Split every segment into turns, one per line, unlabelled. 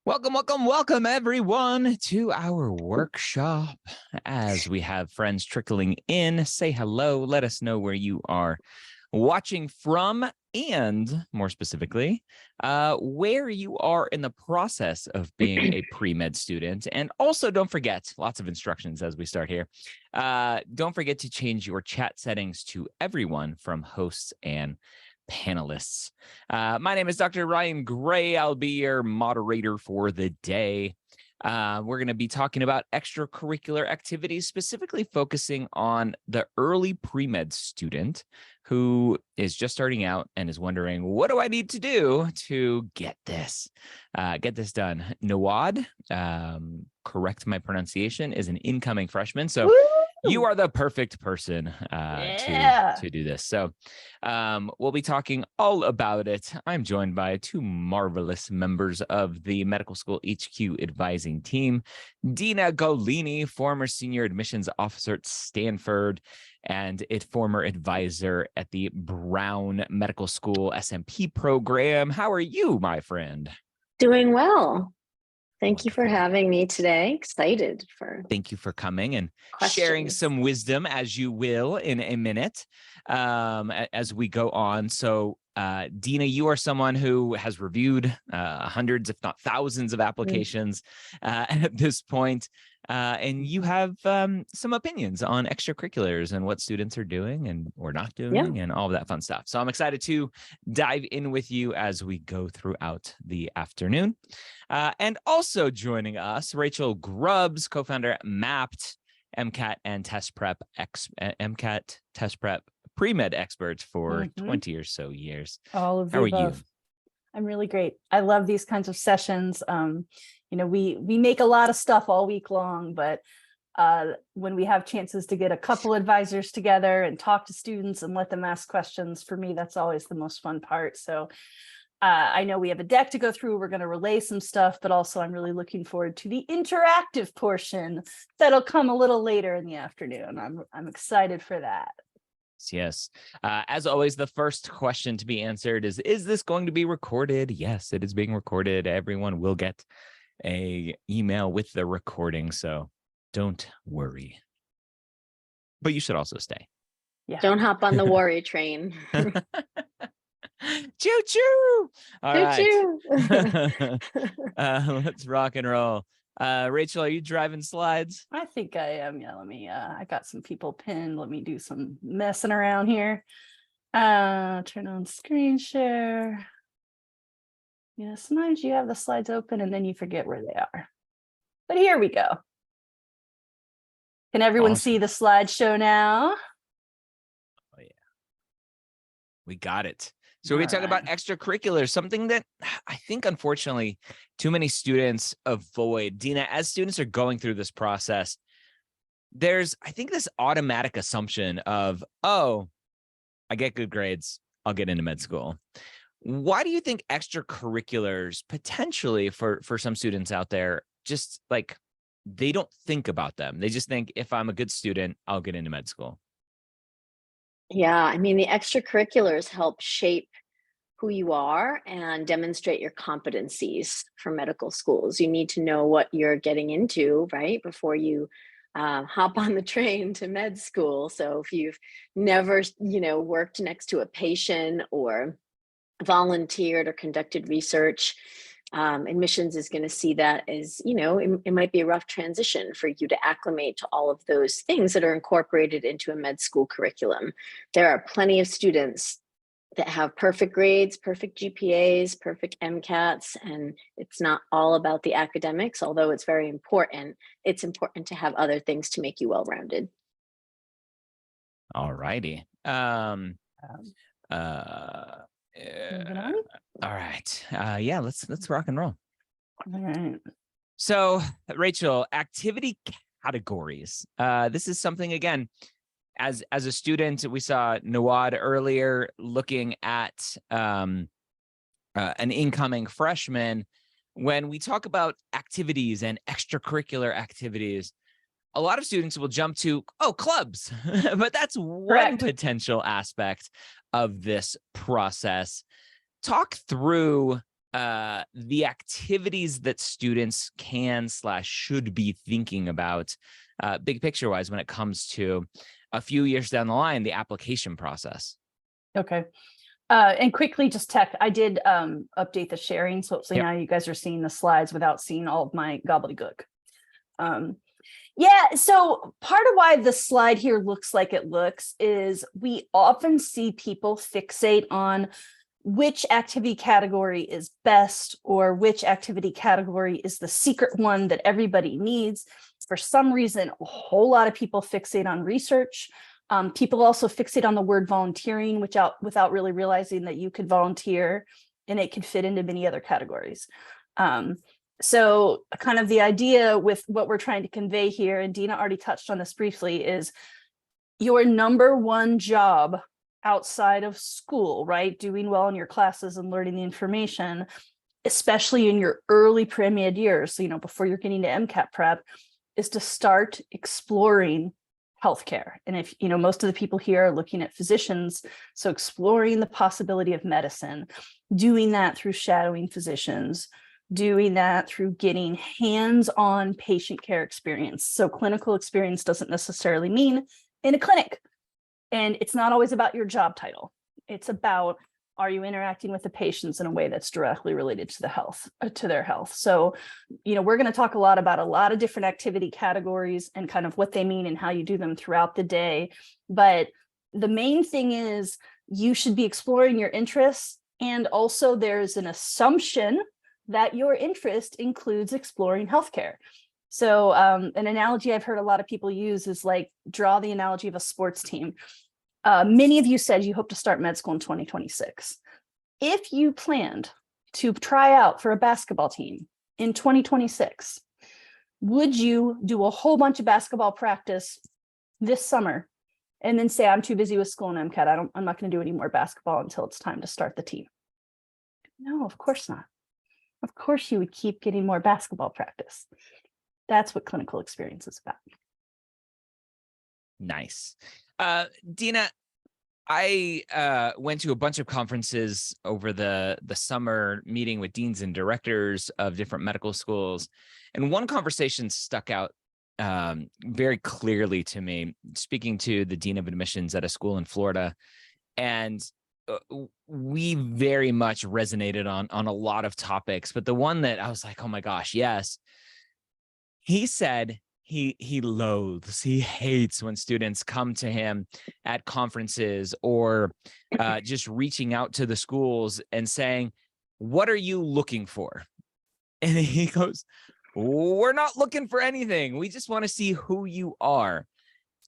Welcome, everyone, to our workshop. As we have friends trickling in, say hello, let us know where you are watching from, and more specifically, where you are in the process of being a pre-med student. And also, don't forget, lots of instructions as we start here. Don't forget to change your chat settings to everyone from hosts and panelists. My name is Dr. Ryan Gray. I'll be your moderator for the day. We're going to be talking about extracurricular activities, specifically focusing on the early pre-med student who is just starting out and is wondering, what do I need to do to get this done? Nawad, correct my pronunciation, is an incoming freshman. So you are the perfect person to do this. So we'll be talking all about it. I'm joined by two marvelous members of the Medical School HQ advising team, Dina Golini, former senior admissions officer at Stanford and a former advisor at the Brown Medical School SMP program. How are you, my friend?
Doing well. Thank you for having me today. Excited for.
Thank you for coming and
questions.
Sharing some wisdom, as you will in a minute, as we go on. So, Dina, you are someone who has reviewed hundreds, if not thousands, of applications at this point, and you have some opinions on extracurriculars and what students are doing and or not doing, and all of that fun stuff. So I'm excited to dive in with you as we go throughout the afternoon. And also joining us, Rachel Grubbs, co-founder at Mapped, MCAT and test prep pre-med experts for 20 or so years.
All of
How are
above.
you?
I'm really great. I love these kinds of sessions. We make a lot of stuff all week long, but when we have chances to get a couple advisors together and talk to students and let them ask questions, for me, that's always the most fun part. So I know we have a deck to go through. We're going to relay some stuff, but also I'm really looking forward to the interactive portion that'll come a little later in the afternoon. I'm excited for that.
Yes. As always, the first question to be answered is this going to be recorded? Yes, it is being recorded. Everyone will get an email with the recording, so don't worry. But you should also stay.
Yeah. Don't hop on the worry train.
Choo-choo! All
Choo-choo.
right. Let's rock and roll. Rachel, are you driving slides?
I think I am. Yeah, let me, I got some people pinned. Let me do some messing around here. Turn on screen share. Yeah, sometimes you have the slides open and then you forget where they are. But here we go. Can everyone see the slideshow now?
Oh, yeah. We got it. So we're talking about extracurriculars, something that I think, unfortunately, too many students avoid. Dina, as students are going through this process, there's, I think, this automatic assumption of, oh, I get good grades, I'll get into med school. Why do you think extracurriculars, potentially for some students out there, just like, they don't think about them? They just think, if I'm a good student, I'll get into med school.
Yeah, I mean, the extracurriculars help shape who you are and demonstrate your competencies for medical schools. You need to know what you're getting into, right, before you hop on the train to med school. So if you've never, worked next to a patient or volunteered or conducted research, admissions is going to see that as, it might be a rough transition for you to acclimate to all of those things that are incorporated into a med school curriculum. There are plenty of students that have perfect grades, perfect GPAs, perfect MCATs, and it's not all about the academics, although it's very important. It's important to have other things to make you well-rounded.
All righty. All right. Yeah, let's rock and roll.
All right.
So, Rachel, activity categories. This is something, again, as a student, we saw Nawad earlier looking at an incoming freshman. When we talk about activities and extracurricular activities, a lot of students will jump to, clubs, but that's one potential aspect of this process. Talk through the activities that students can/should be thinking about, big picture wise, when it comes to a few years down the line, the application process.
Okay. And quickly, just tech, I did update the sharing. So hopefully
Yep.
now you guys are seeing the slides without seeing all of my gobbledygook. Yeah, so part of why the slide here looks like it looks is we often see people fixate on which activity category is best or which activity category is the secret one that everybody needs. For some reason, a whole lot of people fixate on research. People also fixate on the word volunteering, without really realizing that you could volunteer and it could fit into many other categories. So kind of the idea with what we're trying to convey here, and Dina already touched on this briefly, is your number one job outside of school, right? Doing well in your classes and learning the information, especially in your early pre-med years, so, before you're getting to MCAT prep, is to start exploring healthcare. And if, most of the people here are looking at physicians, so exploring the possibility of medicine, doing that through shadowing physicians, doing that through getting hands-on patient care experience. So clinical experience doesn't necessarily mean in a clinic. And it's not always about your job title. It's about, are you interacting with the patients in a way that's directly related to their health? So, we're going to talk a lot about a lot of different activity categories and kind of what they mean and how you do them throughout the day. But the main thing is you should be exploring your interests. And also there's an assumption that your interest includes exploring healthcare. So an analogy I've heard a lot of people use is like, draw the analogy of a sports team. Many of you said you hope to start med school in 2026. If you planned to try out for a basketball team in 2026, would you do a whole bunch of basketball practice this summer and then say, I'm too busy with school and MCAT, I'm not going to do any more basketball until it's time to start the team? No, of course not. Of course you would keep getting more basketball practice. That's what clinical experience is about.
Nice. Dina, I went to a bunch of conferences over the summer, meeting with deans and directors of different medical schools. And one conversation stuck out very clearly to me, speaking to the dean of admissions at a school in Florida. And we very much resonated on a lot of topics, but the one that I was like, oh my gosh, yes. He said he hates when students come to him at conferences or just reaching out to the schools and saying, what are you looking for? And he goes, we're not looking for anything. We just want to see who you are.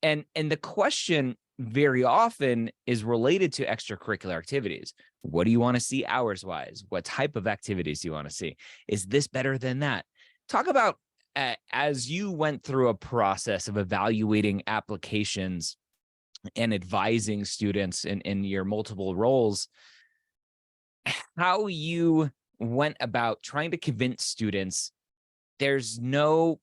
And the question very often is related to extracurricular activities. What do you want to see hours wise? What type of activities do you want to see? Is this better than that? Talk about, as you went through a process of evaluating applications and advising students in your multiple roles, how you went about trying to convince students there's no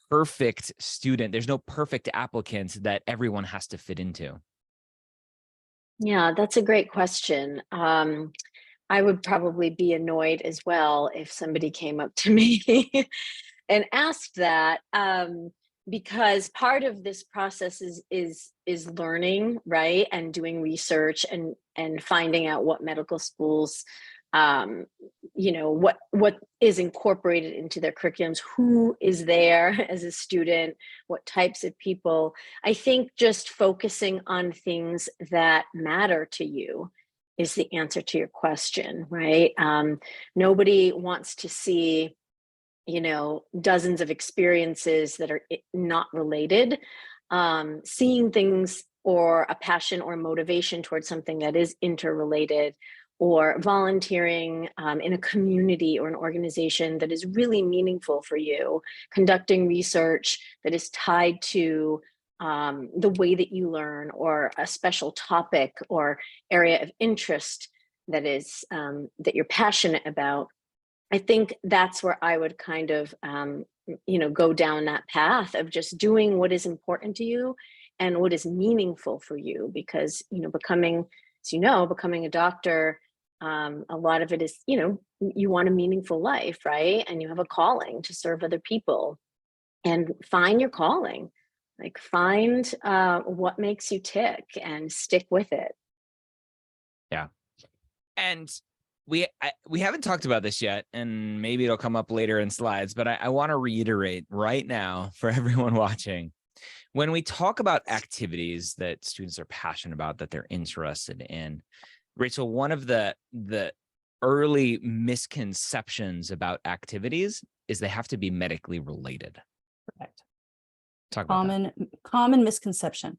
perfect student, there's no perfect applicant that everyone has to fit into.
Yeah, that's a great question. I would probably be annoyed as well if somebody came up to me and asked that, because part of this process is learning, right, and doing research and finding out what medical schools, what is incorporated into their curriculums, who is there as a student, what types of people. I think just focusing on things that matter to you is the answer to your question, right? Nobody wants to see, dozens of experiences that are not related. Seeing things or a passion or motivation towards something that is interrelated, or volunteering in a community or an organization that is really meaningful for you, conducting research that is tied to the way that you learn, or a special topic or area of interest that is that you're passionate about. I think that's where I would kind of, go down that path of just doing what is important to you and what is meaningful for you, because, becoming a doctor A lot of it is, you want a meaningful life, right? And you have a calling to serve other people, and find your calling. Like, find what makes you tick and stick with it.
Yeah. And we haven't talked about this yet, and maybe it'll come up later in slides, but I want to reiterate right now for everyone watching. When we talk about activities that students are passionate about, that they're interested in, Rachel, one of the early misconceptions about activities is they have to be medically related.
Correct.
Talk about that.
Common misconception.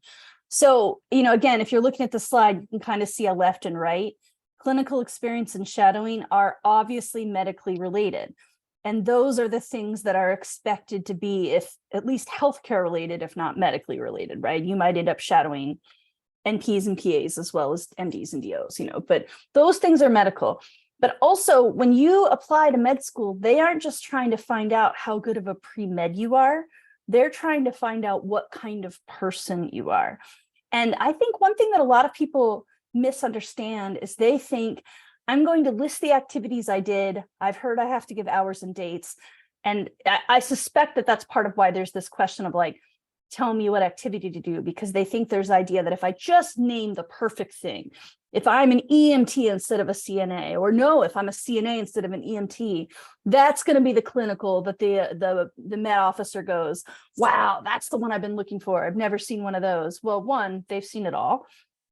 So, again, if you're looking at the slide, you can kind of see a left and right. Clinical experience and shadowing are obviously medically related. And those are the things that are expected to be, if at least healthcare related, if not medically related, right? You might end up shadowing NPs and PAs as well as MDs and DOs, but those things are medical. But also, when you apply to med school, they aren't just trying to find out how good of a pre-med you are. They're trying to find out what kind of person you are. And I think one thing that a lot of people misunderstand is they think, I'm going to list the activities I did. I've heard I have to give hours and dates. And I suspect that that's part of why there's this question of like, tell me what activity to do, because they think there's idea that if I just name the perfect thing, if I'm an EMT instead of a CNA, or no, if I'm a CNA instead of an EMT, that's going to be the clinical that the med officer goes, wow, that's the one I've been looking for. I've never seen one of those. Well, one, they've seen it all.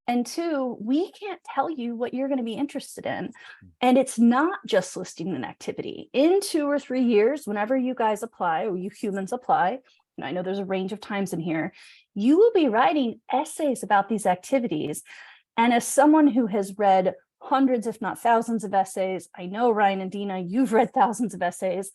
And two, we can't tell you what you're going to be interested in. And it's not just listing an activity. In 2 or 3 years, whenever you guys apply, or you humans apply, and I know there's a range of times in here, you will be writing essays about these activities. And as someone who has read hundreds, if not thousands of essays, I know Ryan and Dina, you've read thousands of essays.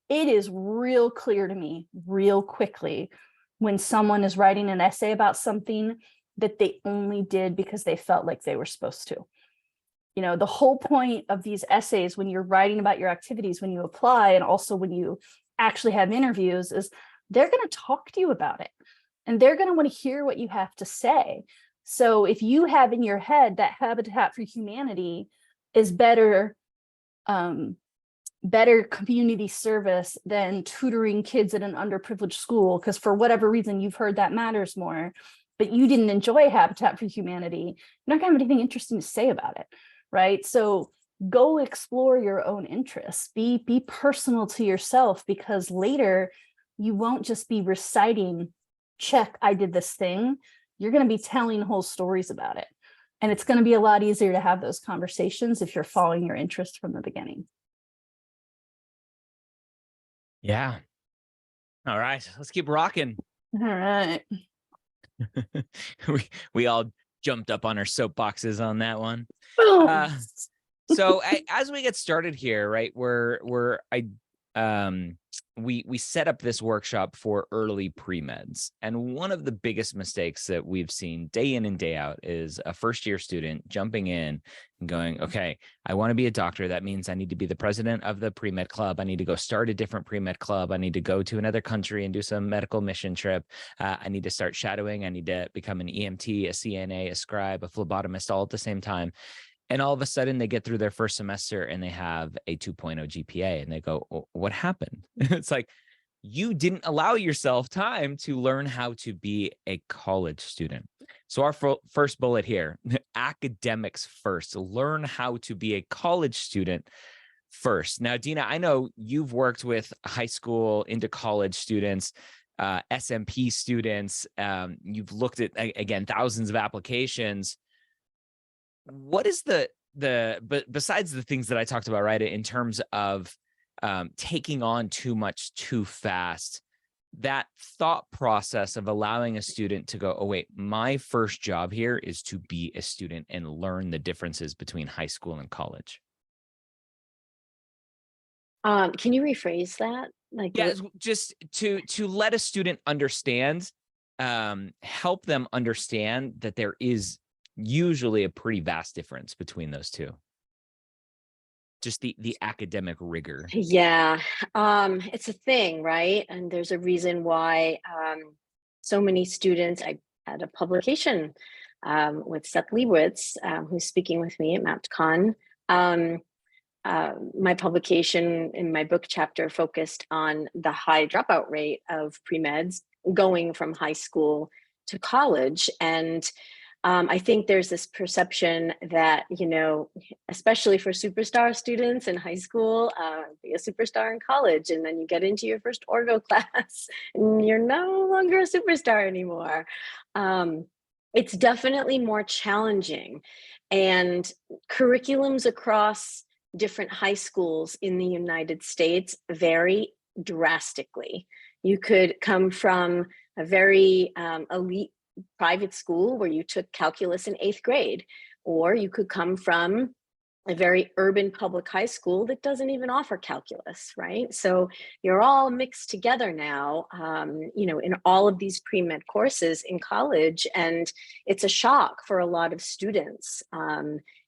It is real clear to me real quickly when someone is writing an essay about something that they only did because they felt like they were supposed to. The whole point of these essays, when you're writing about your activities, when you apply, and also when you actually have interviews, is they're going to talk to you about it. And they're going to want to hear what you have to say. So if you have in your head that Habitat for Humanity is better community service than tutoring kids at an underprivileged school, because for whatever reason you've heard that matters more, but you didn't enjoy Habitat for Humanity, you're not going to have anything interesting to say about it, right? So go explore your own interests. Be personal to yourself, because later you won't just be reciting, check, I did this thing. You're going to be telling whole stories about it. And it's going to be a lot easier to have those conversations if you're following your interest from the beginning.
Yeah. All right, let's keep rocking.
All right.
we all jumped up on our soapboxes on that one.
Boom.
So as we get started here, right, we set up this workshop for early pre-meds. And one of the biggest mistakes that we've seen day in and day out is a first-year student jumping in and going, okay, I want to be a doctor. That means I need to be the president of the pre-med club. I need to go start a different pre-med club. I need to go to another country and do some medical mission trip. I need to start shadowing. I need to become an EMT, a CNA, a scribe, a phlebotomist, all at the same time. And all of a sudden they get through their first semester and they have a 2.0 GPA and they go, oh, what happened? It's like, you didn't allow yourself time to learn how to be a college student. So our first bullet here, academics first, learn how to be a college student first. Now, Dina, I know you've worked with high school into college students, SMP students. You've looked at, again, thousands of applications. What is but besides the things that I talked about, right, in terms of taking on too much too fast, that thought process of allowing a student to go, oh, wait, my first job here is to be a student and learn the differences between high school and college.
Can you rephrase that? Like,
yeah, just to let a student understand, help them understand that there is usually a pretty vast difference between those two. Just the academic rigor.
Yeah, it's a thing, right? And there's a reason why so many students, I had a publication with Seth Leibowitz, who's speaking with me at MapCon My publication in my book chapter focused on the high dropout rate of pre-meds going from high school to college. And I think there's this perception that, especially for superstar students in high school, be a superstar in college, and then you get into your first orgo class and you're no longer a superstar anymore. It's definitely more challenging, and curriculums across different high schools in the United States vary drastically. You could come from a very elite private school where you took calculus in 8th grade, or you could come from a very urban public high school that doesn't even offer calculus, right? So you're all mixed together now, in all of these pre-med courses in college, and it's a shock for a lot of students.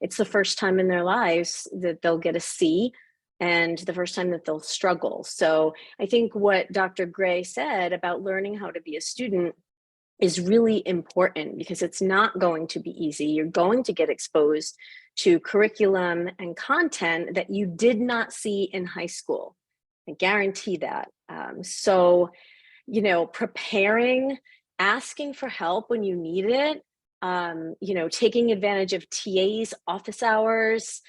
It's the first time in their lives that they'll get a C, and the first time that they'll struggle. So I think what Dr. Gray said about learning how to be a student is really important, because it's not going to be easy. You're going to get exposed to curriculum and content that you did not see in high school. I guarantee that. Preparing, asking for help when you need it, taking advantage of TAs, office hours,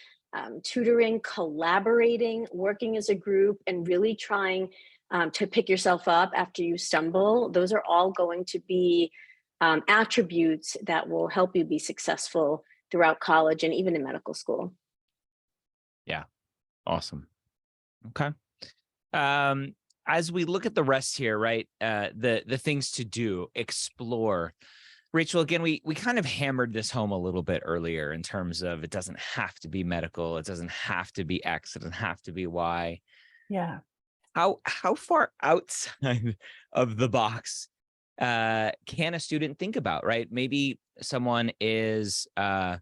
tutoring, collaborating, working as a group, and really trying to pick yourself up after you stumble. Those are all going to be attributes that will help you be successful throughout college and even in medical school.
Yeah. Awesome. Okay. As we look at the rest here, right? The things to do, explore. Rachel, again, we kind of hammered this home a little bit earlier in terms of it doesn't have to be medical. It doesn't have to be X. It doesn't have to be Y.
Yeah.
How far outside of the box can a student think about, right? Maybe someone is an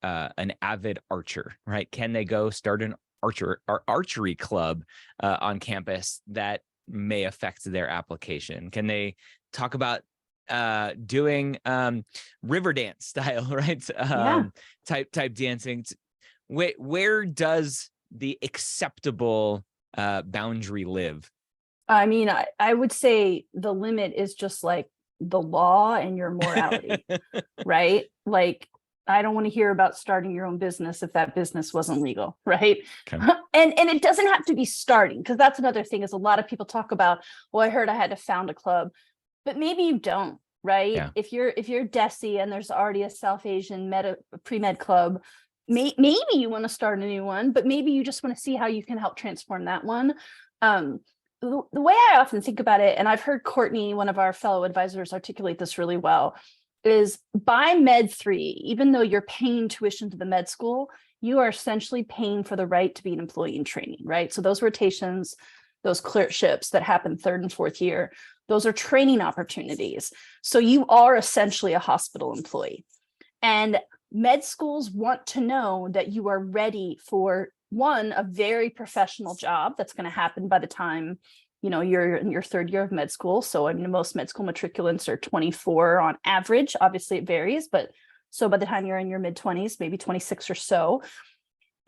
avid archer, right? Can they go start an archery club on campus that may affect their application? Can they talk about doing river dance style, right? Type dancing? Where does the acceptable boundary live?
I mean, I would say the limit is just like the law and your morality, right? Like, I don't want to hear about starting your own business if that business wasn't legal, right?
Okay.
And it doesn't have to be starting, because that's another thing is a lot of people talk about, well, I heard I had to found a club, but maybe you don't, right?
Yeah.
If you're DESE and there's already a South Asian pre-med club, maybe you want to start a new one, but maybe you just want to see how you can help transform that one. The way I often think about it, and I've heard Courtney, one of our fellow advisors, articulate this really well, is by Med 3, even though you're paying tuition to the med school, you are essentially paying for the right to be an employee in training, right? So those rotations, those clerkships that happen 3rd and 4th year, those are training opportunities. So you are essentially a hospital employee. And med schools want to know that you are ready for, one, a very professional job that's going to happen by the time you're in your 3rd year of med school. So I mean, most med school matriculants are 24 on average. Obviously it varies, but so by the time you're in your mid-20s, maybe 26 or so,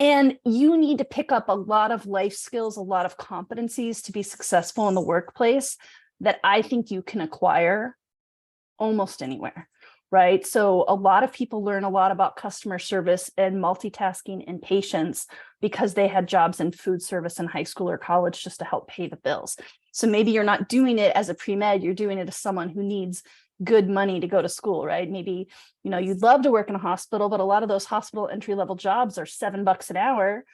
and you need to pick up a lot of life skills, a lot of competencies to be successful in the workplace that I think you can acquire almost anywhere. Right. So a lot of people learn a lot about customer service and multitasking and patience because they had jobs in food service in high school or college just to help pay the bills. So maybe you're not doing it as a pre-med, you're doing it as someone who needs good money to go to school, right? Maybe, you'd love to work in a hospital, but a lot of those hospital entry-level jobs are $7 an hour,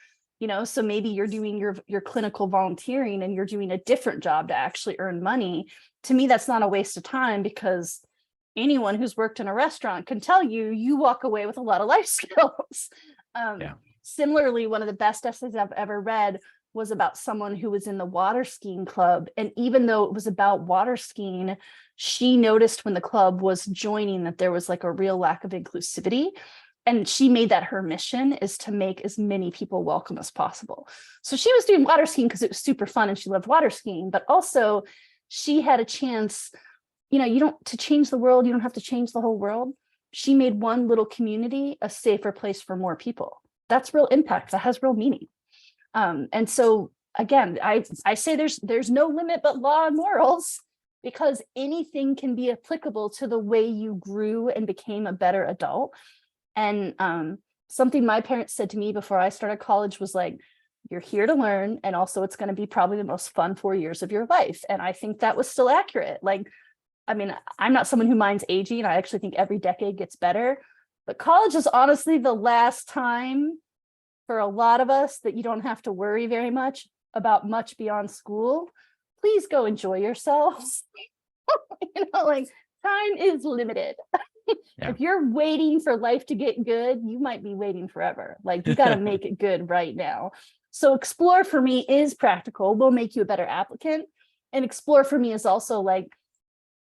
so maybe you're doing your clinical volunteering and you're doing a different job to actually earn money. To me, that's not a waste of time, because anyone who's worked in a restaurant can tell you walk away with a lot of life skills. Similarly, one of the best essays I've ever read was about someone who was in the water skiing club. And even though it was about water skiing, she noticed when the club was joining that there was like a real lack of inclusivity. And she made that her mission, is to make as many people welcome as possible. So she was doing water skiing because it was super fun and she loved water skiing, but also she had a chance, to change the world, you don't have to change the whole world. She made one little community a safer place for more people. that's real impact. That has real meaning. And so again, I say there's no limit but law and morals, because anything can be applicable to the way you grew and became a better adult. And something my parents said to me before I started college was like, you're here to learn, and also it's going to be probably the most fun 4 years of your life. And I think that was still accurate. Like, I mean, I'm not someone who minds aging. I actually think every decade gets better, but college is honestly the last time for a lot of us that you don't have to worry very much about much beyond school. Please go enjoy yourselves. Like, time is limited.
Yeah.
If you're waiting for life to get good, you might be waiting forever. Like, you got to make it good right now. So explore for me is practical, will make you a better applicant. And explore for me is also like,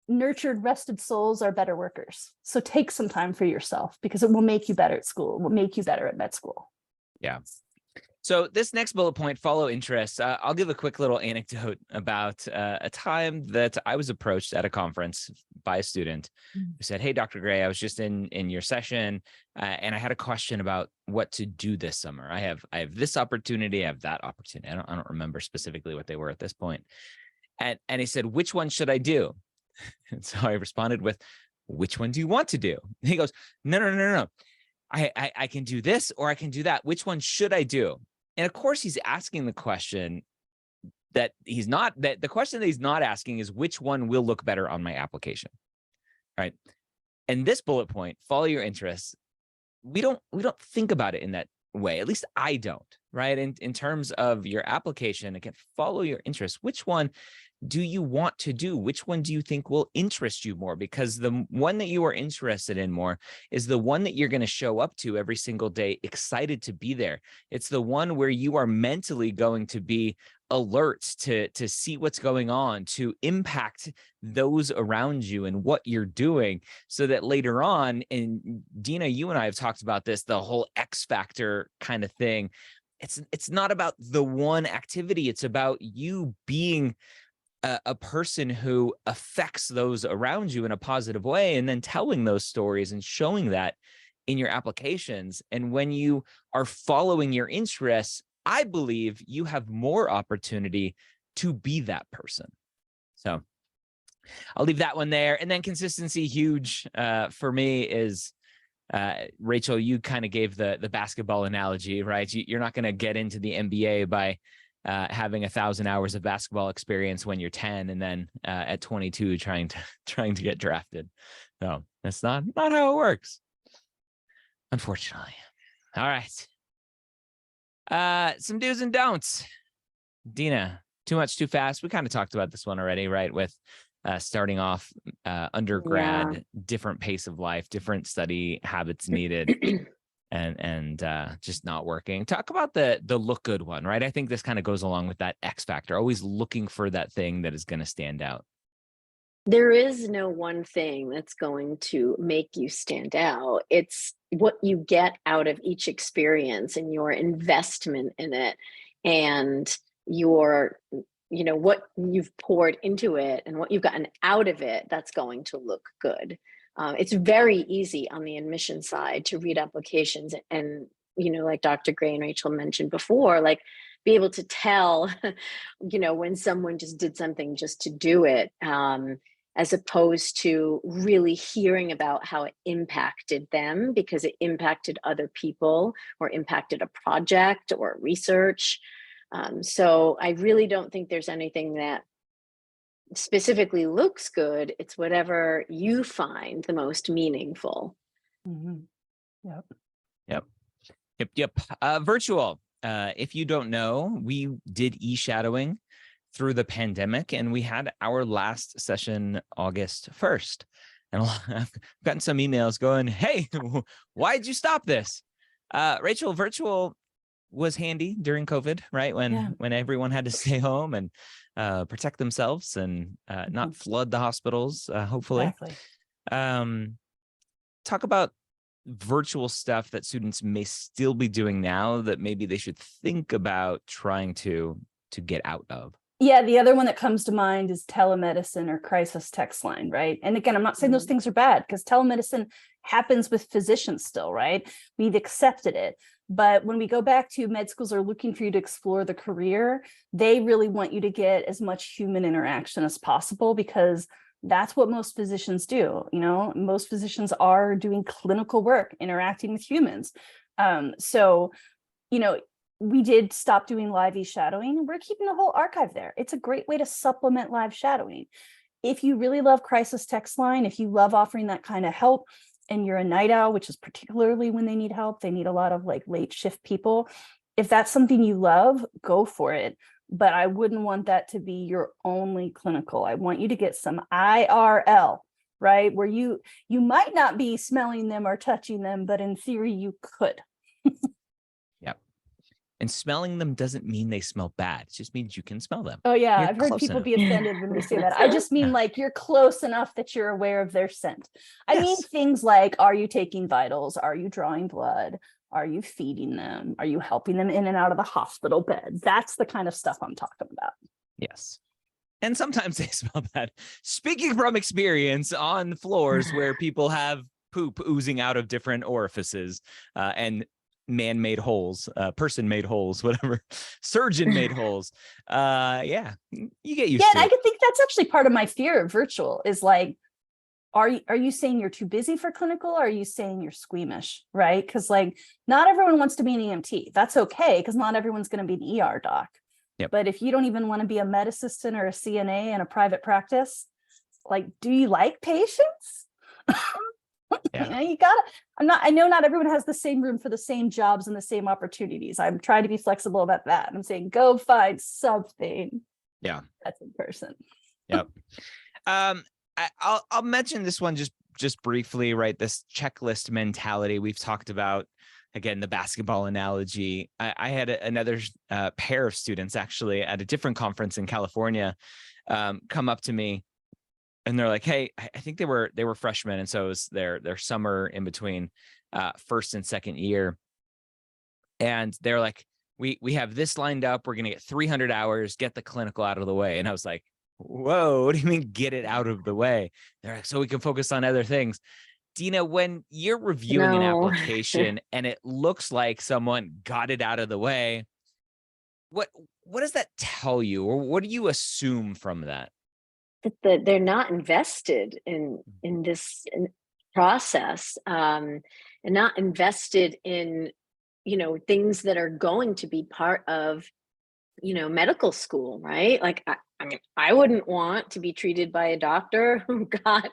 nurtured, rested souls are better workers. So take some time for yourself, because it will make you better at school. It will make you better at med school.
Yeah. So this next bullet point, follow interests. I'll give a quick little anecdote about a time that I was approached at a conference by a student who said, "Hey, Dr. Gray, I was just in your session, and I had a question about what to do this summer. I have this opportunity, I have that opportunity." I don't remember specifically what they were at this point. And he said, "Which one should I do?" And so I responded with, "Which one do you want to do?" And he goes, No. I can do this or I can do that. Which one should I do?" And of course, he's asking the question that the question that he's not asking is, which one will look better on my application, right? And this bullet point, follow your interests, we don't think about it in that way. At least I don't, right? In terms of your application, again, follow your interests. Which one do you want to do? Which one do you think will interest you more? Because the one that you are interested in more is the one that you're going to show up to every single day, excited to be there. It's the one where you are mentally going to be alert to see what's going on, to impact those around you and what you're doing, so that later on, and Dina, you and I have talked about this, the whole X factor kind of thing. It's not about the one activity. It's about you being a person who affects those around you in a positive way, and then telling those stories and showing that in your applications. And when you are following your interests, I believe you have more opportunity to be that person. So I'll leave that one there. And then consistency, huge for me is, Rachel, you kind of gave the basketball analogy, right? You're not going to get into the NBA by having 1,000 hours of basketball experience when you're 10, and then at 22 trying to get drafted. No, that's not how it works, unfortunately. All right. Some do's and don'ts. Dina, too much, too fast. We kind of talked about this one already, right? With starting off undergrad, different pace of life, different study habits needed. and just not working. Talk about the look good one, right? I think this kind of goes along with that X factor, always looking for that thing that is going to stand out.
There is no one thing that's going to make you stand out. It's what you get out of each experience and your investment in it, and your, what you've poured into it and what you've gotten out of it that's going to look good. It's very easy on the admission side to read applications and, like Dr. Gray and Rachel mentioned before, like be able to tell, when someone just did something just to do it, as opposed to really hearing about how it impacted them because it impacted other people or impacted a project or research. So I really don't think there's anything that specifically looks good. It's whatever you find the most meaningful.
Mm-hmm.
Yep. Virtual. If you don't know, we did Eshadowing through the pandemic, and we had our last session August 1st. And I've gotten some emails going, "Hey, why'd you stop this?" Rachel, virtual was handy during COVID, right? When everyone had to stay home and protect themselves and not flood the hospitals, hopefully.
Exactly.
Talk about virtual stuff that students may still be doing now that maybe they should think about trying to get out of.
Yeah, the other one that comes to mind is telemedicine or crisis text line, right? And again, I'm not saying those things are bad, because telemedicine happens with physicians still, right? We've accepted it. But when we go back to med schools are looking for you to explore the career, they really want you to get as much human interaction as possible, because that's what most physicians do. You know, most physicians are doing clinical work, interacting with humans. So, you know, we did stop doing live shadowing. We're keeping the whole archive there. It's a great way to supplement live shadowing. If you really love crisis text line, if you love offering that kind of help, and you're a night owl, which is particularly when they need help, they need a lot of like late shift people. If that's something you love, go for it. But I wouldn't want that to be your only clinical. I want you to get some IRL, right? Where you might not be smelling them or touching them, but in theory you could.
Yep. And smelling them doesn't mean they smell bad. It just means you can smell them.
Oh yeah,
You're
I've heard
close
people
enough.
be offended when we say that. I just mean like you're close enough that you're aware of their scent. I mean
Yes.
things like, are you taking vitals? Are you drawing blood? Are you feeding them? Are you helping them in and out of the hospital bed? That's the kind of stuff I'm talking about.
Yes. And sometimes they smell bad. Speaking from experience on floors where people have poop oozing out of different orifices and man-made holes, person-made holes, whatever, surgeon-made holes. Yeah, you get used
Yeah,
to
and I
it.
could think that's actually part of my fear of virtual is like, are you saying you're too busy for clinical? Or are you saying you're squeamish, right? Because like not everyone wants to be an EMT. That's okay, because not everyone's going to be an ER doc.
Yep.
But if you don't even want to be a med assistant or a CNA in a private practice, like, do you like patients?
Yeah.
You know, you gotta, I know not everyone has the same room for the same jobs and the same opportunities. I'm trying to be flexible about that. I'm saying go find something.
Yeah.
That's in person.
Yep. I'll mention this one just briefly, right? This checklist mentality we've talked about. Again, the basketball analogy. I had another pair of students actually at a different conference in California come up to me, and they're like, "Hey, I think they were freshmen, and so it was their summer in between first and second year." And they're like, "We have this lined up. We're gonna get 300 hours, get the clinical out of the way." And I was like, "Whoa, what do you mean get it out of the way?" They're like, "So we can focus on other things." Dina, when you're reviewing an
No.
application and it looks like someone got it out of the way, what does that tell you, or what do you assume from that?
That they're not invested in this process, and not invested in, you know, things that are going to be part of, you know, medical school, right? Like I mean, I wouldn't want to be treated by a doctor who got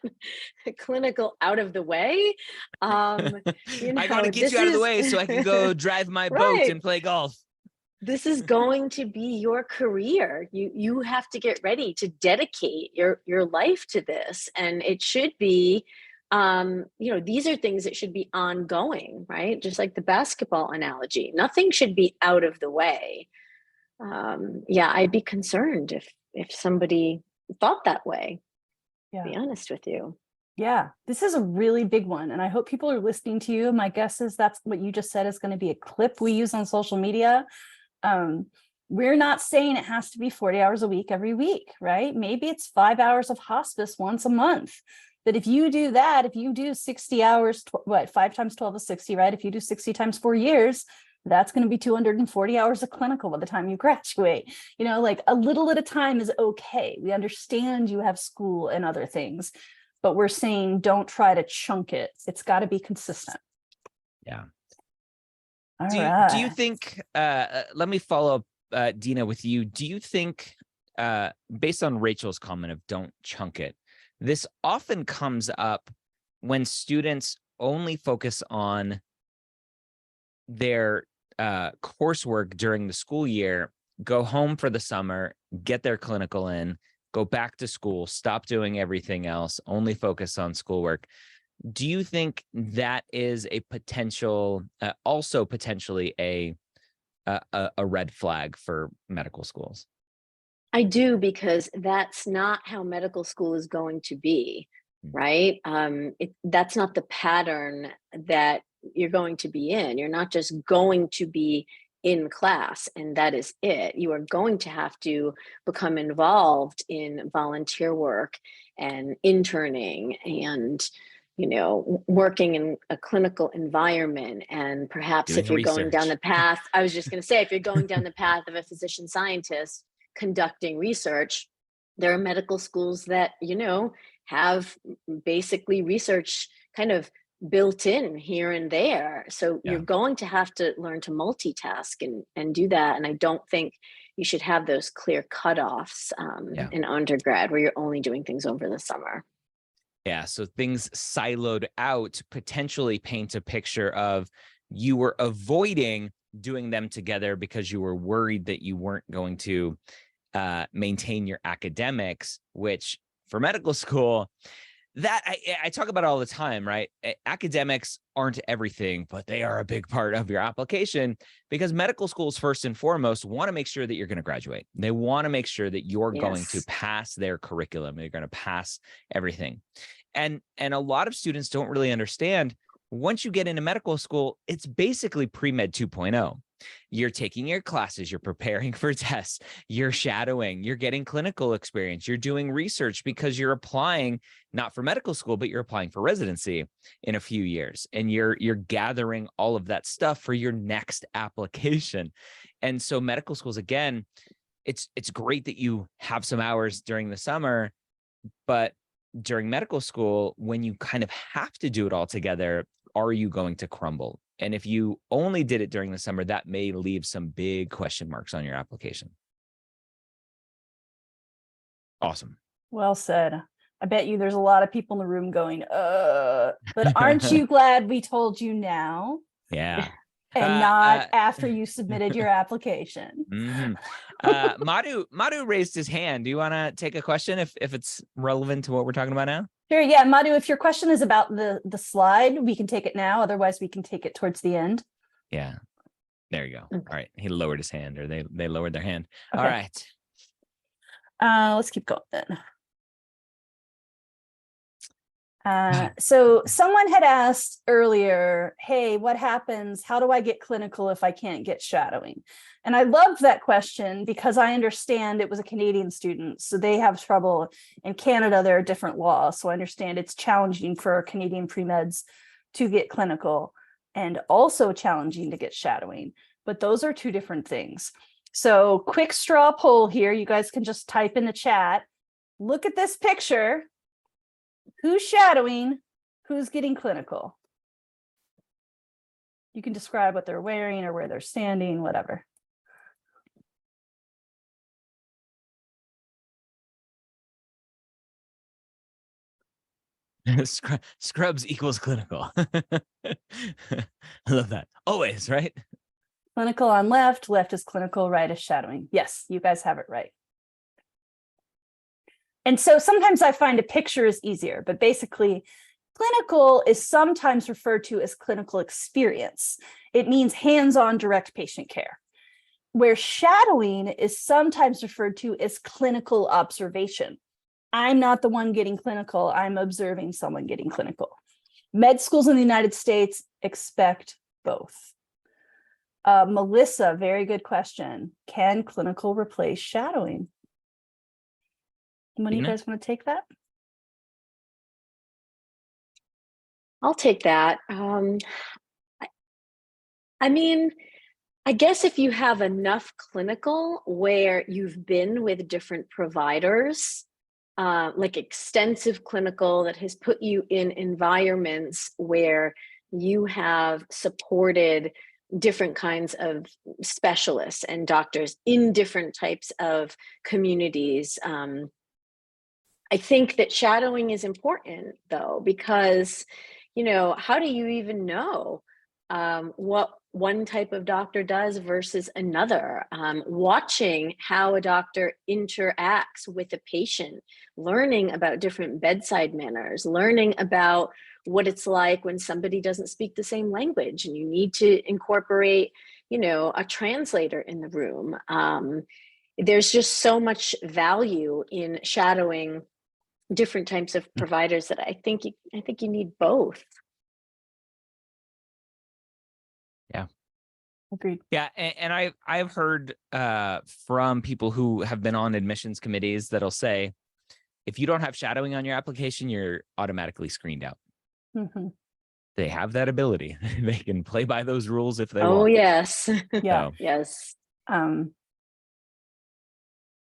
the clinical out of the way. You
I got to
know,
get you
this
out of the
is
way so I can go drive my boat
right.
and play golf.
This is going to be your career. You have to get ready to dedicate your life to this, and it should be, you know, these are things that should be ongoing, right? Just like the basketball analogy, nothing should be out of the way. Yeah, I'd be concerned if somebody thought that way. To be honest with you.
Yeah, this is a really big one. And I hope people are listening to you. My guess is that's what you just said is going to be a clip we use on social media. We're not saying it has to be 40 hours a week every week, right? Maybe it's 5 hours of hospice once a month. But if you do that, if you do 60 hours, 5 times 12 is 60, right? If you do 60 times 4 years, that's going to be 240 hours of clinical by the time you graduate. You know, like a little at a time is okay. We understand you have school and other things, but we're saying don't try to chunk it. It's got to be consistent.
Yeah.
All
Do
right.
you think, let me follow up, Dina, with you. Do you think, based on Rachel's comment of don't chunk it, this often comes up when students only focus on their coursework during the school year, go home for the summer, get their clinical in, go back to school, stop doing everything else, only focus on schoolwork? Do you think that is a potential, also potentially a red flag for medical schools?
I do, because that's not how medical school is going to be, right? That's not the pattern that you're going to be in. You're not just going to be in class and that is it. You are going to have to become involved in volunteer work and interning and, working in a clinical environment. And perhaps
Doing
if you're going down
research.
the path, I was just going to say, if you're going down the path of a physician scientist conducting research, there are medical schools that, have basically research kind of built in here and there. So
Yeah.
you're going to have to learn to multitask and do that. And I don't think you should have those clear cutoffs in undergrad where you're only doing things over the summer.
Yeah, so things siloed out potentially paint a picture of you were avoiding doing them together because you were worried that you weren't going to maintain your academics, which for medical school, that I talk about all the time, right? Academics aren't everything, but they are a big part of your application, because medical schools, first and foremost, want to make sure that you're going to graduate. They want to make sure that you're going to pass their curriculum. You're going to pass everything. And a lot of students don't really understand, once you get into medical school, it's basically pre-med 2.0. You're taking your classes, you're preparing for tests, you're shadowing, you're getting clinical experience, you're doing research, because you're applying not for medical school, but you're applying for residency in a few years, and you're gathering all of that stuff for your next application. And so medical schools, again, it's great that you have some hours during the summer, but during medical school, when you kind of have to do it all together, are you going to crumble? And if you only did it during the summer, that may leave some big question marks on your application. Awesome.
Well said. I bet you there's a lot of people in the room going, but aren't you glad we told you now?
Yeah.
And not after you submitted your application.
Madhu raised his hand. Do you want to take a question if it's relevant to what we're talking about now?
Sure. Yeah, Madhu, if your question is about the slide, we can take it now. Otherwise, we can take it towards the end.
Yeah. There you go. Okay. All right. He lowered his hand, or they lowered their hand.
Okay.
All right.
Let's keep going then. So someone had asked earlier, hey, what happens? How do I get clinical if I can't get shadowing? And I love that question, because I understand it was a Canadian student, so they have trouble. In Canada, there are different laws. So I understand it's challenging for Canadian pre-meds to get clinical, and also challenging to get shadowing. But those are two different things. So quick straw poll here. You guys can just type in the chat. Look at this picture. Who's shadowing? Who's getting clinical? You can describe what they're wearing or where they're standing, whatever.
Scrubs equals clinical. I love that. Always, right?
Clinical on left, left is clinical, right is shadowing. Yes, you guys have it right. And so sometimes I find a picture is easier, but basically clinical is sometimes referred to as clinical experience. It means hands-on direct patient care, where shadowing is sometimes referred to as clinical observation. I'm not the one getting clinical, I'm observing someone getting clinical. Med schools in the United States expect both. Melissa, very good question. Can clinical replace shadowing? When do you guys want to take that?
I'll take that. I mean, I guess if you have enough clinical where you've been with different providers, like extensive clinical that has put you in environments where you have supported different kinds of specialists and doctors in different types of communities. I think that shadowing is important, though, because, how do you even know what one type of doctor does versus another? Watching how a doctor interacts with a patient, learning about different bedside manners, learning about what it's like when somebody doesn't speak the same language and you need to incorporate, a translator in the room. There's just so much value in shadowing different types of providers that I think you need both.
Yeah.
Agreed.
Yeah, and I've heard from people who have been on admissions committees that'll say, if you don't have shadowing on your application, you're automatically screened out.
Mhm.
They have that ability. They can play by those rules if they
Oh,
want.
yes.
Yeah.
So,
Yes.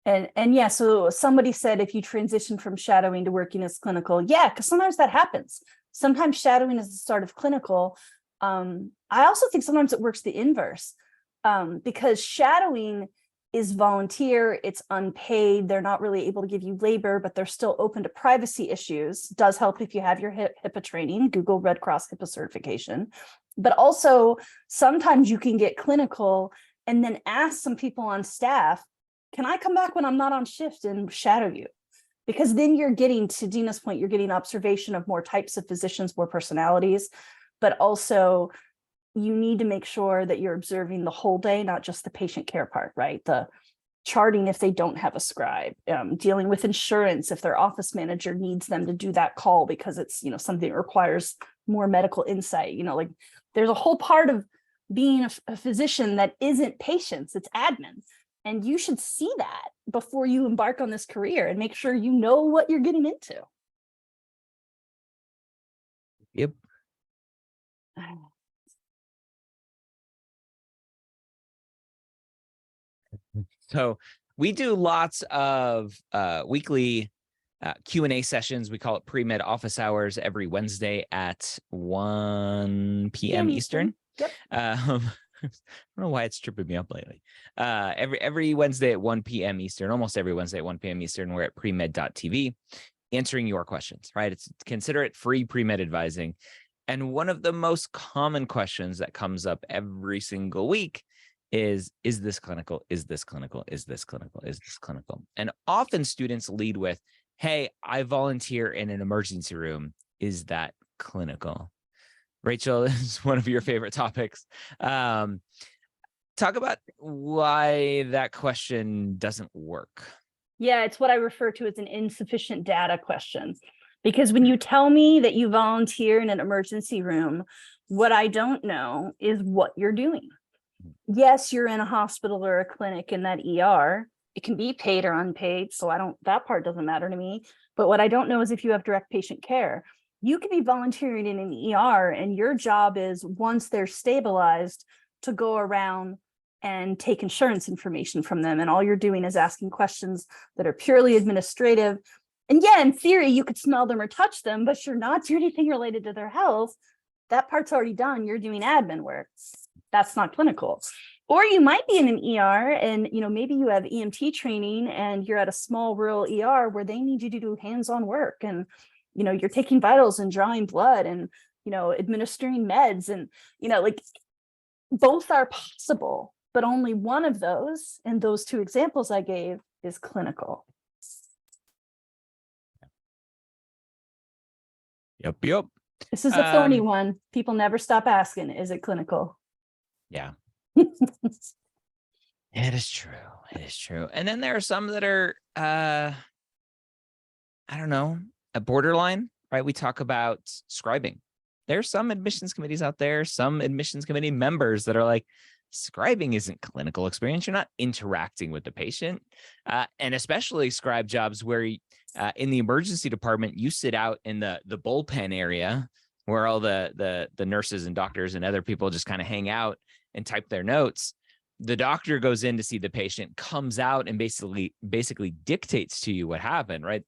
And yeah, so somebody said if you transition from shadowing to working as clinical, yeah, because sometimes that happens. Sometimes shadowing is the start of clinical. I also think sometimes it works the inverse, because shadowing is volunteer, it's unpaid, they're not really able to give you labor, but they're still open to privacy issues. Does help if you have your HIPAA training, Google Red Cross HIPAA certification. But also sometimes you can get clinical and then ask some people on staff, can I come back when I'm not on shift and shadow you? Because then you're getting, to Dina's point, you're getting observation of more types of physicians, more personalities, but also you need to make sure that you're observing the whole day, not just the patient care part, right? The charting if they don't have a scribe, dealing with insurance if their office manager needs them to do that call because it's, something that requires more medical insight. Like there's a whole part of being a physician that isn't patients, it's admin. And you should see that before you embark on this career and make sure you know what you're getting into.
yep. So we do lots of weekly Q&A sessions. We call it pre-med office hours every Wednesday at 1 p.m. Eastern.
Yep.
I don't know why it's tripping me up lately. Every Wednesday at 1 p.m. Eastern, almost every Wednesday at 1 p.m. Eastern, we're at premed.tv answering your questions, right? Consider it free pre-med advising. And one of the most common questions that comes up every single week is this clinical? Is this clinical? Is this clinical? Is this clinical? And often students lead with, hey, I volunteer in an emergency room. Is that clinical? Rachel, is one of your favorite topics. Talk about why that question doesn't work.
Yeah, it's what I refer to as an insufficient data question. Because when you tell me that you volunteer in an emergency room, what I don't know is what you're doing. Yes, you're in a hospital or a clinic in that ER. It can be paid or unpaid, so that part doesn't matter to me. But what I don't know is if you have direct patient care. You can be volunteering in an ER and your job is, once they're stabilized, to go around and take insurance information from them. And all you're doing is asking questions that are purely administrative. And yeah, in theory, you could smell them or touch them, but you're not doing anything related to their health. That part's already done. You're doing admin work. That's not clinical. Or you might be in an ER and, maybe you have EMT training and you're at a small rural ER where they need you to do hands-on work. And, you're taking vitals and drawing blood and, administering meds and, like both are possible, but only one of those, and those two examples I gave, is clinical.
Yep.
This is a thorny one. People never stop asking, is it clinical?
Yeah. It is true. It is true. And then there are some that are, I don't know, a borderline, right? We talk about scribing. There's some admissions committees out there, some admissions committee members that are like, scribing isn't clinical experience. You're not interacting with the patient. And especially scribe jobs where in the emergency department, you sit out in the bullpen area where all the nurses and doctors and other people just kind of hang out and type their notes. The doctor goes in to see the patient, comes out and basically dictates to you what happened, right?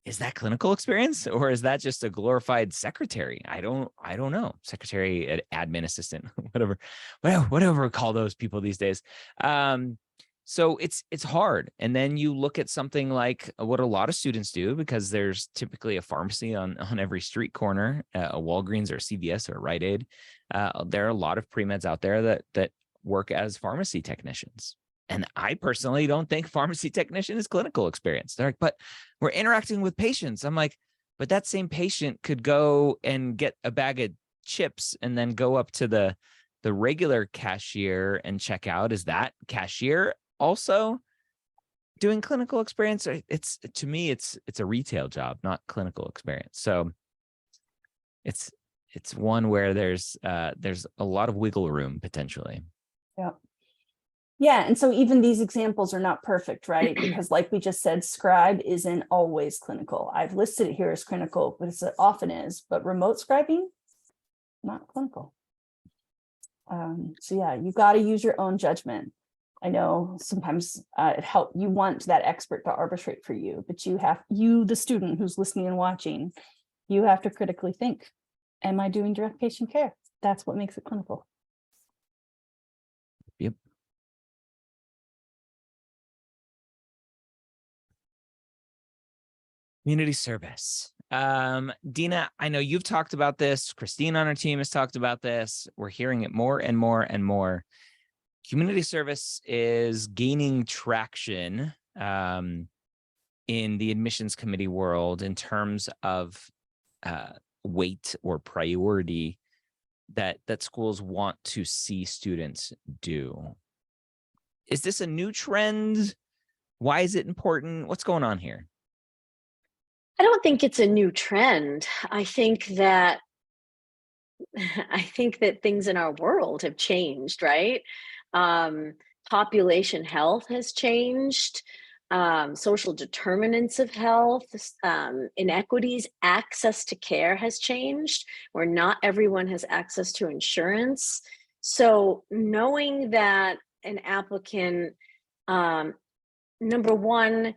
Is that clinical experience or is that just a glorified secretary? I don't know. Secretary, admin assistant, whatever we call those people these days. So it's hard. And then you look at something like what a lot of students do, because there's typically a pharmacy on every street corner, a Walgreens or CVS or Rite Aid. There are a lot of pre-meds out there that work as pharmacy technicians. And I personally don't think pharmacy technician is clinical experience. They're like, but we're interacting with patients. I'm like, but that same patient could go and get a bag of chips and then go up to the regular cashier and check out. Is that cashier also doing clinical experience? It's, to me, it's a retail job, not clinical experience. So it's one where there's a lot of wiggle room potentially.
Yeah. Yeah. And so even these examples are not perfect, right? Because like we just said, scribe isn't always clinical. I've listed it here as clinical, but it often is, but remote scribing, not clinical. So yeah, you got to use your own judgment. I know sometimes you want that expert to arbitrate for you, but you, the student who's listening and watching, you have to critically think, am I doing direct patient care? That's what makes it clinical.
Yep. Community service. Dina, I know you've talked about this. Christine on our team has talked about this. We're hearing it more and more and more. Community service is gaining traction in the admissions committee world in terms of weight or priority that schools want to see students do. Is this a new trend? Why is it important? What's going on here?
I don't think it's a new trend. I think that things in our world have changed, right? Population health has changed, social determinants of health, inequities, access to care has changed, where not everyone has access to insurance. So knowing that an applicant, number one,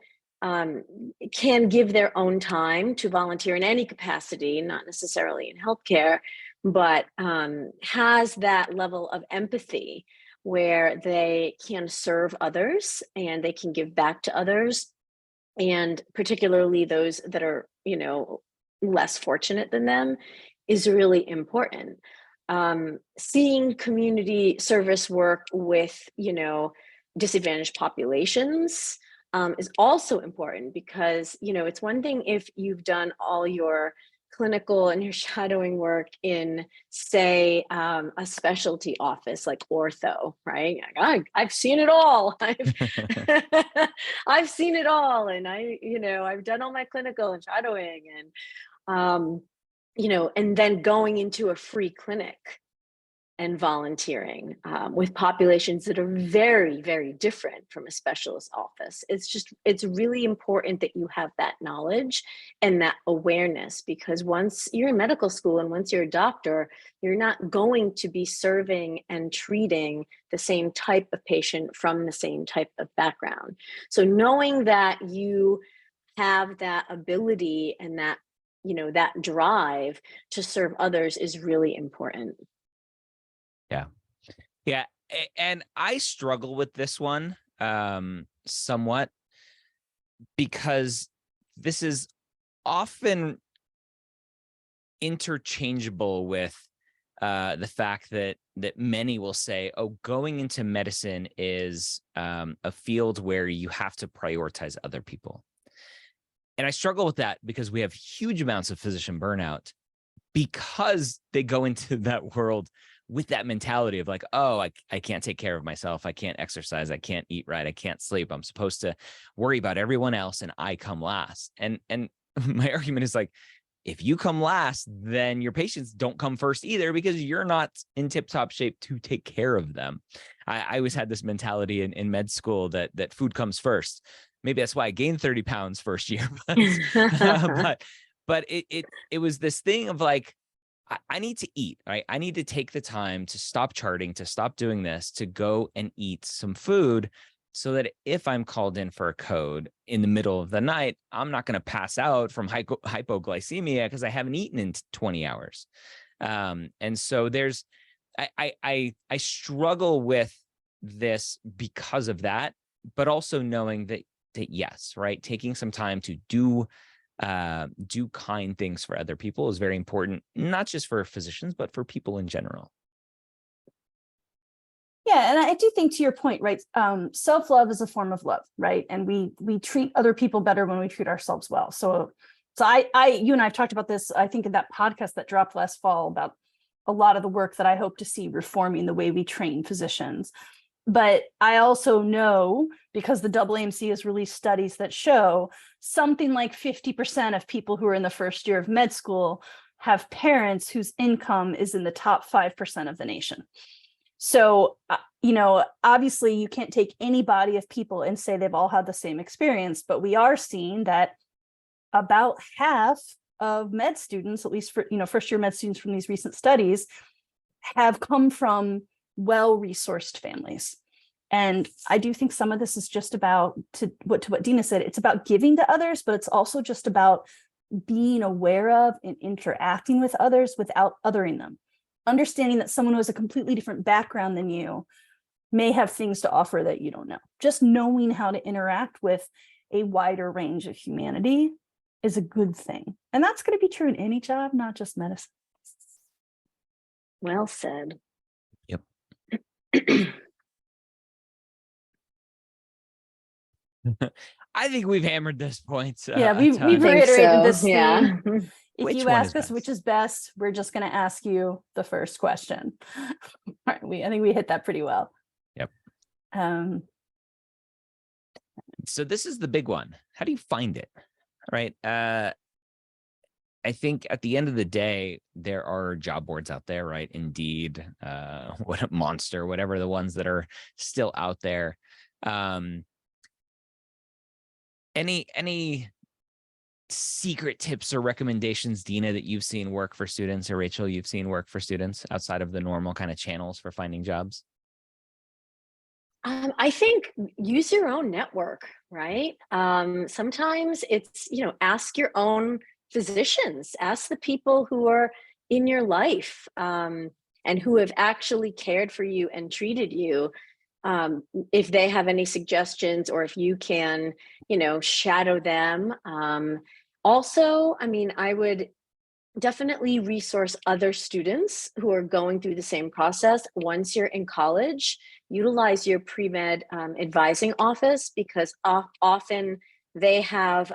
can give their own time to volunteer in any capacity, not necessarily in healthcare, but has that level of empathy where they can serve others and they can give back to others, and particularly those that are, less fortunate than them, is really important. Seeing community service work with, disadvantaged populations is also important, because, it's one thing if you've done all your clinical and your shadowing work in, say, a specialty office like ortho, right? I've seen it all. I've seen it all, and I've done all my clinical and shadowing, and and then going into a free clinic and volunteering with populations that are very, very different from a specialist office. It's really important that you have that knowledge and that awareness, because once you're in medical school and once you're a doctor, you're not going to be serving and treating the same type of patient from the same type of background. So knowing that you have that ability and that, that drive to serve others is really important.
Yeah. And I struggle with this one somewhat, because this is often interchangeable with the fact that many will say, oh, going into medicine is a field where you have to prioritize other people. And I struggle with that because we have huge amounts of physician burnout because they go into that world with that mentality of like, oh, I can't take care of myself. I can't exercise. I can't eat right. I can't sleep. I'm supposed to worry about everyone else and I come last. And my argument is like, if you come last, then your patients don't come first either, because you're not in tip-top shape to take care of them. I always had this mentality in med school that food comes first. Maybe that's why I gained 30 pounds first year. But it was this thing of like, I need to eat, right? I need to take the time to stop charting, to stop doing this, to go and eat some food, so that if I'm called in for a code in the middle of the night, I'm not going to pass out from hypoglycemia because I haven't eaten in 20 hours. And so I struggle with this because of that, but also knowing that yes, right, taking some time to do kind things for other people is very important, not just for physicians, but for people in general.
Yeah, and I do think, to your point, right, self-love is a form of love, right? And we treat other people better when we treat ourselves well. So you and I have talked about this, I think, in that podcast that dropped last fall about a lot of the work that I hope to see reforming the way we train physicians. But I also know, because the AAMC has released studies that show something like 50% of people who are in the first year of med school have parents whose income is in the top 5% of the nation. So, obviously you can't take any body of people and say they've all had the same experience, but we are seeing that about half of med students, at least for, first year med students from these recent studies, have come from well-resourced families. And I do think some of this is just about, to what Dina said, it's about giving to others, but it's also just about being aware of and interacting with others without othering them. Understanding that someone who has a completely different background than you may have things to offer that you don't know. Just knowing how to interact with a wider range of humanity is a good thing. And that's going to be true in any job, not just medicine.
Well said.
Yep. I think we've hammered this point.
We've
I think
reiterated
so,
this theme.
yeah.
If
Which
you
one
ask
is
us
best?
which is best, we're just going to ask you the first question. All right, I think we hit that pretty well.
Yep. So this is the big one. How do you find it? Right. I think at the end of the day, there are job boards out there, right? Indeed, what a Monster, whatever the ones that are still out there. Any secret tips or recommendations, Dina, that you've seen work for students, or Rachel, you've seen work for students outside of the normal kind of channels for finding jobs?
I think use your own network, right? Sometimes it's, ask your own physicians, ask the people who are in your life and who have actually cared for you and treated you. If they have any suggestions, or if you can, shadow them. Also, I would definitely resource other students who are going through the same process. Once you're in college, utilize your pre-med advising office, because often they have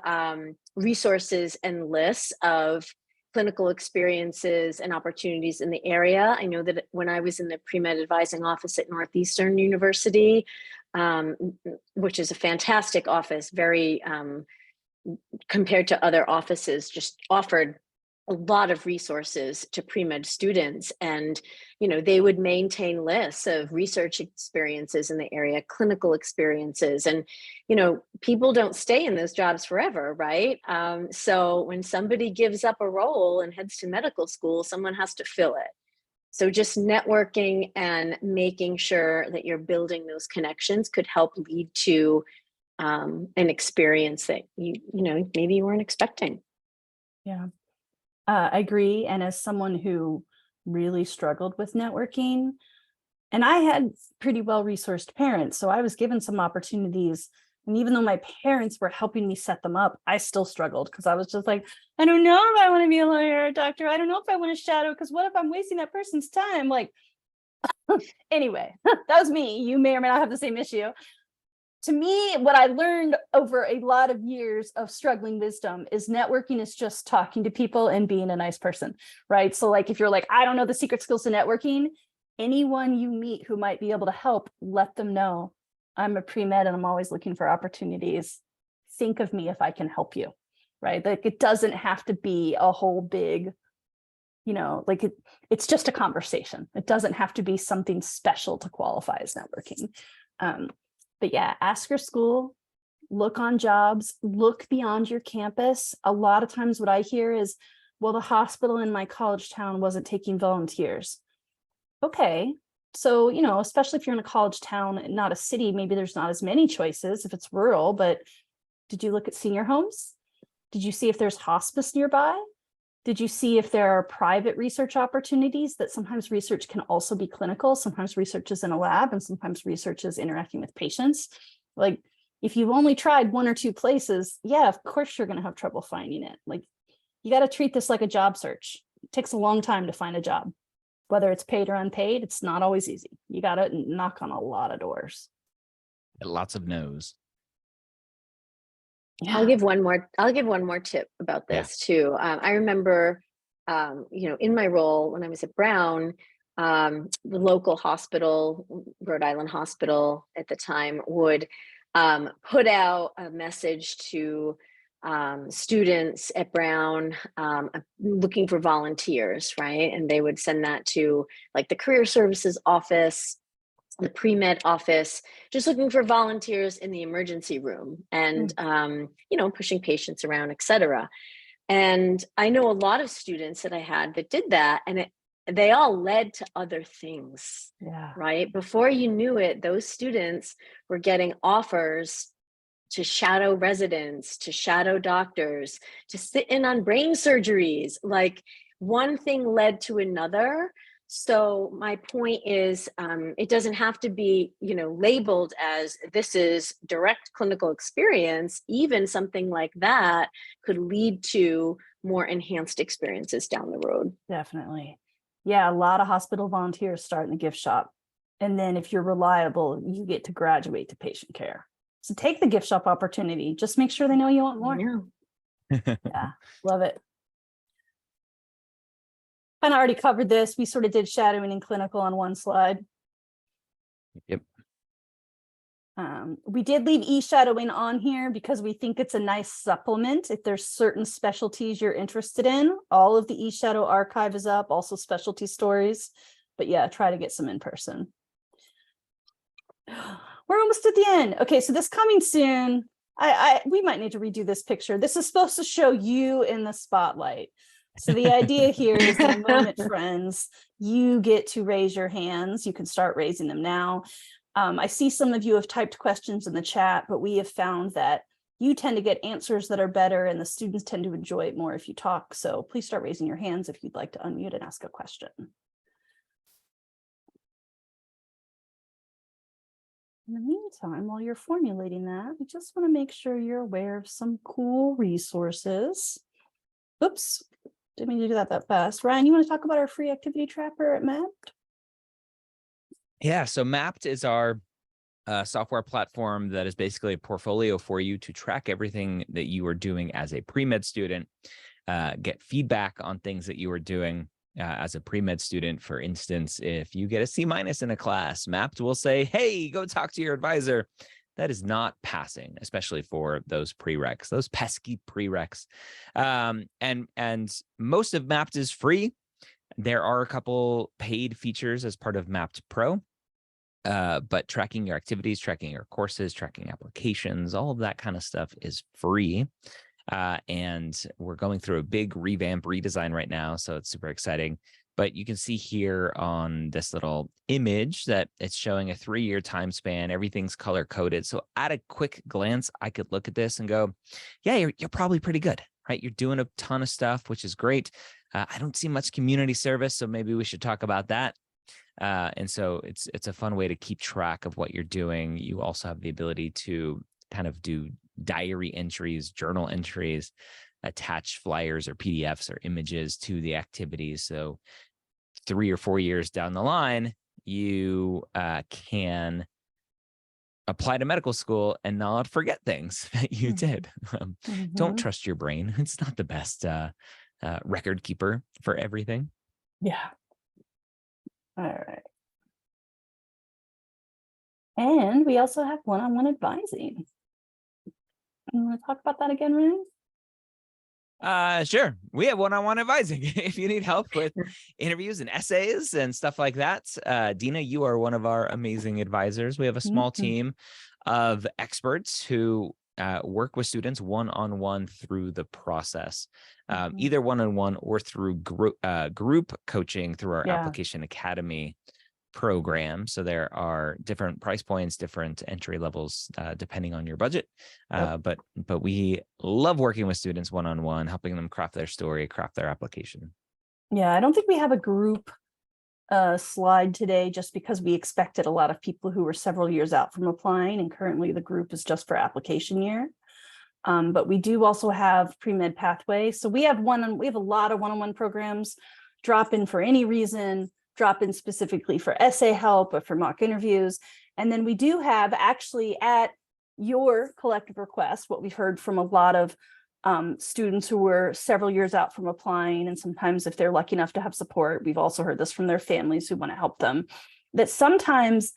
resources and lists of clinical experiences and opportunities in the area. I know that when I was in the pre-med advising office at Northeastern University, which is a fantastic office, very compared to other offices, just offered a lot of resources to pre-med students. And, they would maintain lists of research experiences in the area, clinical experiences, and, people don't stay in those jobs forever, right? So when somebody gives up a role and heads to medical school, someone has to fill it. So just networking and making sure that you're building those connections could help lead to an experience that maybe you weren't expecting.
Yeah. I agree. And as someone who really struggled with networking, and I had pretty well-resourced parents, so I was given some opportunities. And even though my parents were helping me set them up, I still struggled, because I was just like, I don't know if I want to be a lawyer or a doctor. I don't know if I want to shadow, because what if I'm wasting that person's time? Like, anyway, that was me. You may or may not have the same issue. To me, what I learned over a lot of years of struggling wisdom is networking is just talking to people and being a nice person, right? So like, if you're like, I don't know the secret skills to networking, anyone you meet who might be able to help, let them know. I'm a pre-med and I'm always looking for opportunities. Think of me if I can help you, right? Like, it doesn't have to be a whole big, it's just a conversation. It doesn't have to be something special to qualify as networking. But yeah, ask your school, look on jobs, look beyond your campus. A lot of times what I hear is, well, the hospital in my college town wasn't taking volunteers. Okay, so, especially if you're in a college town, not a city, maybe there's not as many choices if it's rural, but did you look at senior homes? Did you see if there's hospice nearby? Did you see if there are private research opportunities? That sometimes research can also be clinical. Sometimes research is in a lab, and sometimes research is interacting with patients. Like, if you've only tried one or two places, yeah, of course you're going to have trouble finding it. Like, you got to treat this like a job search. It takes a long time to find a job. Whether it's paid or unpaid, it's not always easy. You got to knock on a lot of doors.
Lots of no's.
Yeah. I'll give one more tip about this too. I remember, in my role when I was at Brown, the local hospital, Rhode Island Hospital at the time, would put out a message to students at Brown looking for volunteers, right? And they would send that to like the career services office the pre-med office, just looking for volunteers in the emergency room and, pushing patients around, et cetera. And I know a lot of students that I had that did that, and they all led to other things, right? Before you knew it, those students were getting offers to shadow residents, to shadow doctors, to sit in on brain surgeries. Like, one thing led to another. So my point is, it doesn't have to be, labeled as this is direct clinical experience. Even something like that could lead to more enhanced experiences down the road.
Definitely. Yeah, a lot of hospital volunteers start in the gift shop. And then if you're reliable, you get to graduate to patient care. So take the gift shop opportunity. Just make sure they know you want more. Yeah, love it. Kind of already covered this. We sort of did shadowing and clinical on one slide.
Yep.
We did leave e-shadowing on here because we think it's a nice supplement. If there's certain specialties you're interested in, all of the e-shadow archive is up, also specialty stories. But yeah, try to get some in person. We're almost at the end. Okay, so this coming soon, we might need to redo this picture. This is supposed to show you in the spotlight. So the idea here is, in a moment, friends, you get to raise your hands. You can start raising them now. I see some of you have typed questions in the chat, but we have found that you tend to get answers that are better and the students tend to enjoy it more if you talk. So please start raising your hands if you'd like to unmute and ask a question. In the meantime, while you're formulating that, we just want to make sure you're aware of some cool resources. Oops, didn't mean to do that fast. Ryan, you want to talk about our free activity tracker at Mapped?
Yeah, so Mapped is our software platform that is basically a portfolio for you to track everything that you are doing as a pre-med student, get feedback on things that you are doing as a pre-med student. For instance, if you get a C- in a class, Mapped will say, hey, go talk to your advisor. That is not passing, especially for those prereqs, those pesky prereqs. And most of Mapped is free. There are a couple paid features as part of Mapped Pro. But tracking your activities, tracking your courses, tracking applications, all of that kind of stuff is free. And we're going through a big revamp redesign right now, so it's super exciting. But you can see here on this little image that it's showing a 3-year time span. Everything's color coded. So at a quick glance, I could look at this and go, yeah, you're probably pretty good, right? You're doing a ton of stuff, which is great. I don't see much community service, so maybe we should talk about that. And so it's a fun way to keep track of what you're doing. You also have the ability to kind of do diary entries, journal entries, attach flyers or PDFs or images to the activities. So 3 or 4 years down the line, you can apply to medical school and not forget things that you did. Don't trust your brain. It's not the best record keeper for everything.
Yeah. All right. And we also have one-on-one advising. You want to talk about that again, Ryan?
Sure. We have one-on-one advising. If you need help with interviews and essays and stuff like that, Dina, you are one of our amazing advisors. We have a small team of experts who work with students one-on-one through the process, either one-on-one or through group coaching through our Application Academy program. So there are different price points, different entry levels, depending on your budget. But we love working with students one-on-one, helping them craft their story, craft their application.
Yeah, I don't think we have a group slide today just because we expected a lot of people who were several years out from applying, and currently the group is just for application year. But we do also have pre-med pathway. So we have a lot of one-on-one programs, drop in for any reason, drop in specifically for essay help or for mock interviews. And then we do have, actually at your collective request, what we've heard from a lot of students who were several years out from applying, and sometimes if they're lucky enough to have support, we've also heard this from their families who want to help them, that sometimes,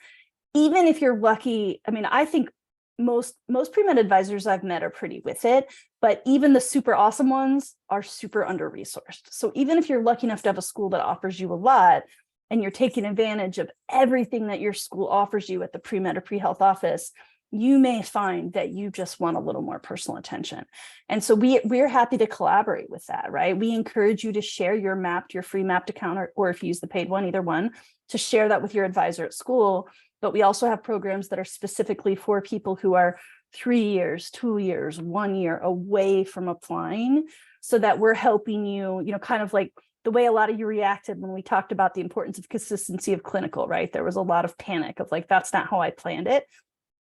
even if you're lucky, I mean, I think most pre-med advisors I've met are pretty with it, but even the super awesome ones are super under-resourced. So even if you're lucky enough to have a school that offers you a lot, and you're taking advantage of everything that your school offers you at the pre-med or pre-health office, you may find that you just want a little more personal attention. And so we're happy to collaborate with that, right? We encourage you to share your free mapped account, or if you use the paid one, either one, to share that with your advisor at school. But we also have programs that are specifically for people who are 3 years, 2 years, 1 year away from applying, so that we're helping you, kind of like the way a lot of you reacted when we talked about the importance of consistency of clinical, right? There was a lot of panic of like, that's not how I planned it.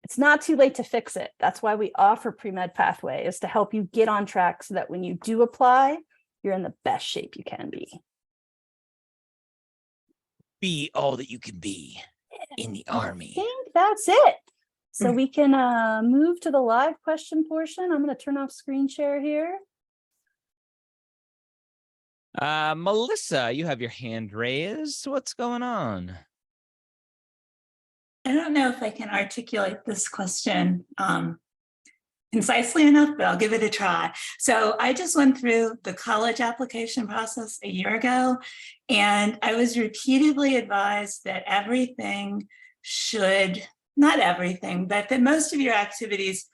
It's not too late to fix it. That's why we offer pre-med pathway, is to help you get on track so that when you do apply, you're in the best shape you can be.
Be all that you can be in the Army.
I think that's it. So we can move to the live question portion. I'm going to turn off screen share here.
Melissa, you have your hand raised. What's going on?
I don't know if I can articulate this question concisely enough, but I'll give it a try. So I just went through the college application process a year ago, and I was repeatedly advised that not everything, but that most of your activities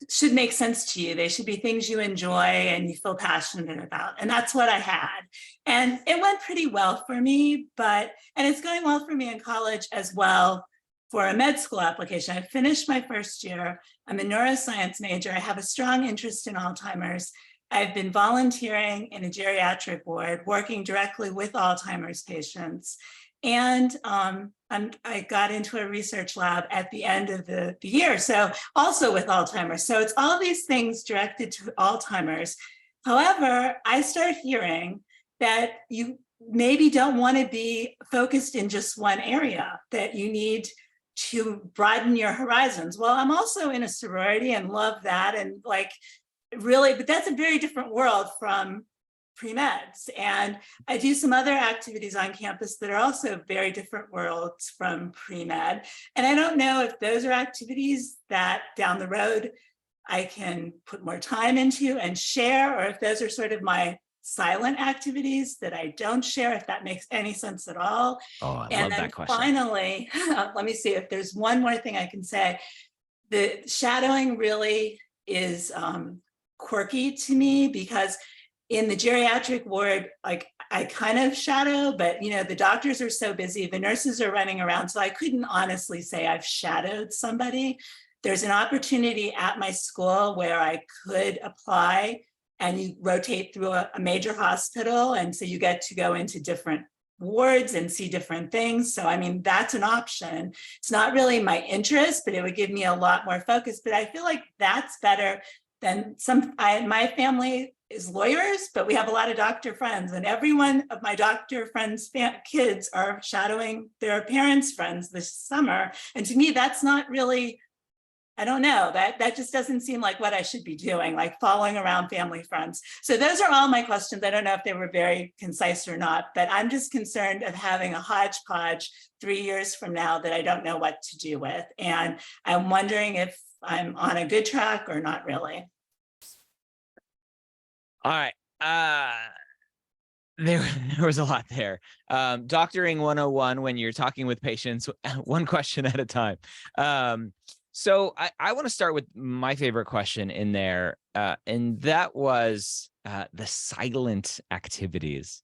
should make sense to you. They should be things you enjoy and you feel passionate about. And that's what I had. And it went pretty well for me, and it's going well for me in college as well for a med school application. I finished my first year. I'm a neuroscience major. I have a strong interest in Alzheimer's. I've been volunteering in a geriatric ward, working directly with Alzheimer's patients. And I got into a research lab at the end of the year, so also with Alzheimer's. So it's all these things directed to Alzheimer's. However, I start hearing that you maybe don't want to be focused in just one area, that you need to broaden your horizons. Well, I'm also in a sorority and love that. And really, but that's a very different world from Premeds. And I do some other activities on campus that are also very different worlds from Premed. And I don't know if those are activities that down the road I can put more time into and share, or if those are sort of my silent activities that I don't share, if that makes any sense at all.
Oh, I love
and
that question.
Finally, let me see if there's one more thing I can say. The shadowing really is quirky to me, because in the geriatric ward, I kind of shadow, but the doctors are so busy, the nurses are running around, so I couldn't honestly say I've shadowed somebody. There's an opportunity at my school where I could apply, and you rotate through a major hospital, and so you get to go into different wards and see different things. So, I mean, that's an option. It's not really my interest, but it would give me a lot more focus. But I feel like that's better than my family is lawyers, but we have a lot of doctor friends, and every one of my doctor friends' kids are shadowing their parents' friends this summer. And to me, that's not really, I don't know, that just doesn't seem like what I should be doing, like following around family friends. So those are all my questions. I don't know if they were very concise or not, but I'm just concerned of having a hodgepodge 3 years from now that I don't know what to do with. And I'm wondering if I'm on a good track or not really.
All right. There was a lot there. Doctoring 101, when you're talking with patients, one question at a time. So I want to start with my favorite question in there, and that was the silent activities.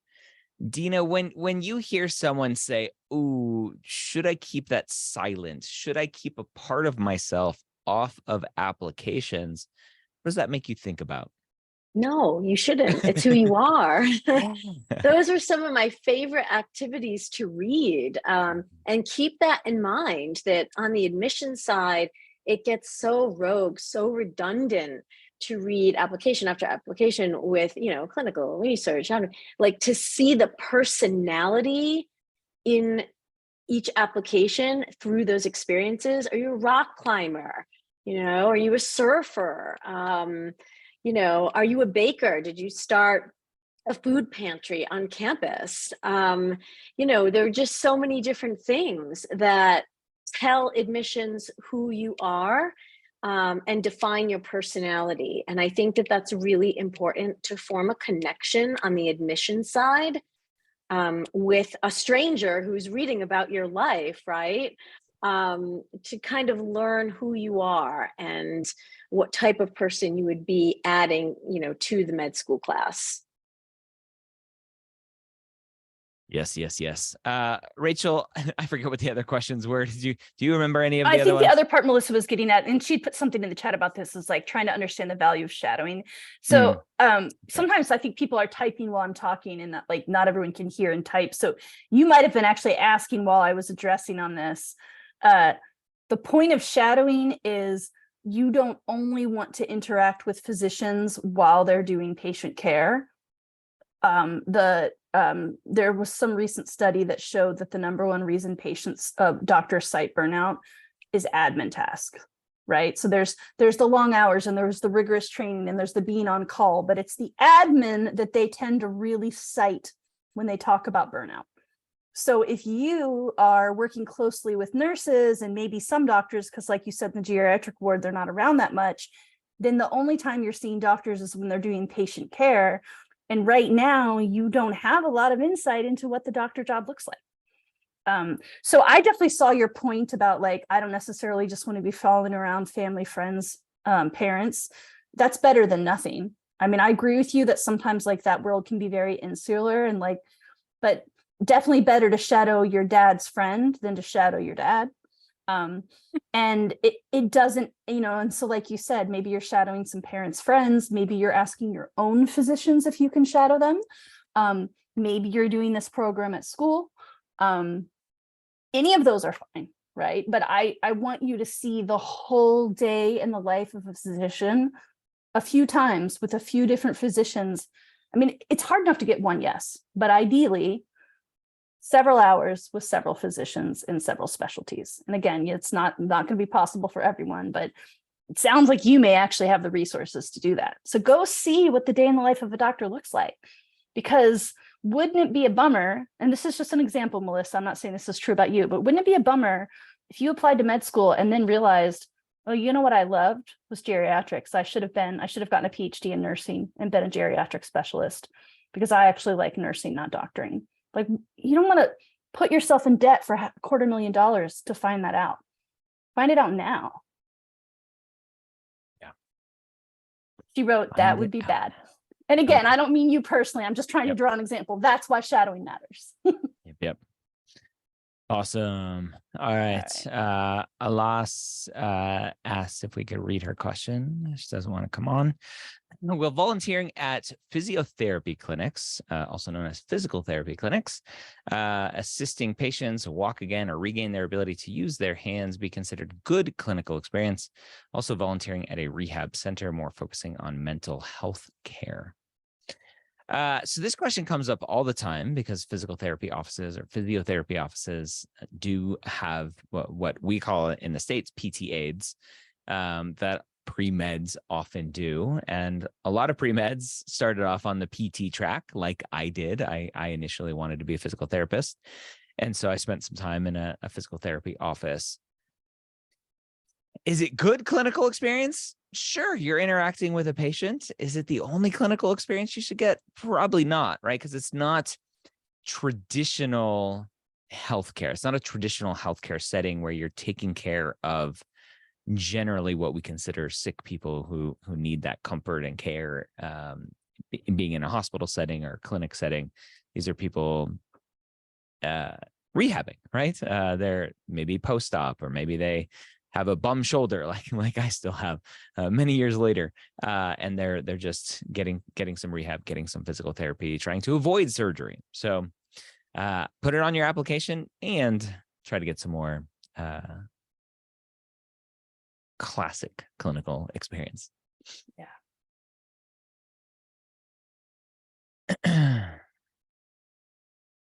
Dina, when you hear someone say, "Ooh, should I keep that silent? Should I keep a part of myself off of applications?" What does that make you think about?
No, you shouldn't. It's who you are. Those are some of my favorite activities to read. And keep that in mind, that on the admission side, it gets so rogue, so redundant to read application after application with, clinical research, like to see the personality in each application through those experiences. Are you a rock climber? Are you a surfer? Are you a baker? Did you start a food pantry on campus? There are just so many different things that tell admissions who you are, and define your personality. And I think that that's really important to form a connection on the admission side. with a stranger who's reading about your life, right? To kind of learn who you are and what type of person you would be adding, to the med school class.
Yes. Rachel, I forget what the other questions were. Do you remember any of the
I
other
think
ones?
the other part Melissa was getting at, and she put something in the chat about this, is like trying to understand the value of shadowing. So sometimes I think people are typing while I'm talking, and that like not everyone can hear and type. So you might have been actually asking while I was addressing on this. The point of shadowing is you don't only want to interact with physicians while they're doing patient care. There was some recent study that showed that the number one reason doctors cite burnout is admin tasks, right? So there's the long hours, and there's the rigorous training, and there's the being on call, but it's the admin that they tend to really cite when they talk about burnout. So if you are working closely with nurses and maybe some doctors, because like you said, in the geriatric ward, they're not around that much, then the only time you're seeing doctors is when they're doing patient care. And right now, you don't have a lot of insight into what the doctor job looks like. So I definitely saw your point about like, I don't necessarily just want to be following around family, friends, parents. That's better than nothing. I mean, I agree with you that sometimes like that world can be very insular and like, but definitely better to shadow your dad's friend than to shadow your dad. And it doesn't, and so like you said, maybe you're shadowing some parents' friends, maybe you're asking your own physicians if you can shadow them. Maybe you're doing this program at school. Any of those are fine, right? But I want you to see the whole day in the life of a physician a few times with a few different physicians. I mean, it's hard enough to get one yes, but ideally several hours with several physicians in several specialties. And again, it's not going to be possible for everyone, but it sounds like you may actually have the resources to do that. So go see what the day in the life of a doctor looks like, because wouldn't it be a bummer? And this is just an example, Melissa, I'm not saying this is true about you, but wouldn't it be a bummer if you applied to med school and then realized, oh, you know what I loved was geriatrics. I should have gotten a PhD in nursing and been a geriatric specialist, because I actually like nursing, not doctoring. Like, you don't want to put yourself in debt for $250,000 to find that out. Find it out now.
Yeah.
She wrote, that would be bad. And again, I don't mean you personally. I'm just trying to draw an example. That's why shadowing matters.
Yep. Awesome. All right. Alas asked if we could read her question. She doesn't want to come on. Well, volunteering at physiotherapy clinics, also known as physical therapy clinics, assisting patients walk again or regain their ability to use their hands, be considered good clinical experience. Also volunteering at a rehab center, more focusing on mental health care. So this question comes up all the time because physical therapy offices or physiotherapy offices do have what we call it in the States, PT aides, that Premeds often do. And a lot of Premeds started off on the PT track like I did. I initially wanted to be a physical therapist. And so I spent some time in a physical therapy office. Is it good clinical experience? Sure, you're interacting with a patient. Is it the only clinical experience you should get? Probably not, right? Because it's not traditional healthcare. It's not a traditional healthcare setting where you're taking care of generally what we consider sick people who need that comfort and care, being in a hospital setting or clinic setting. These are people rehabbing, right? They're maybe post-op, or maybe they have a bum shoulder like I still have many years later, and they're just getting some rehab, getting some physical therapy, trying to avoid surgery. So put it on your application and try to get some more classic clinical experience.
Yeah.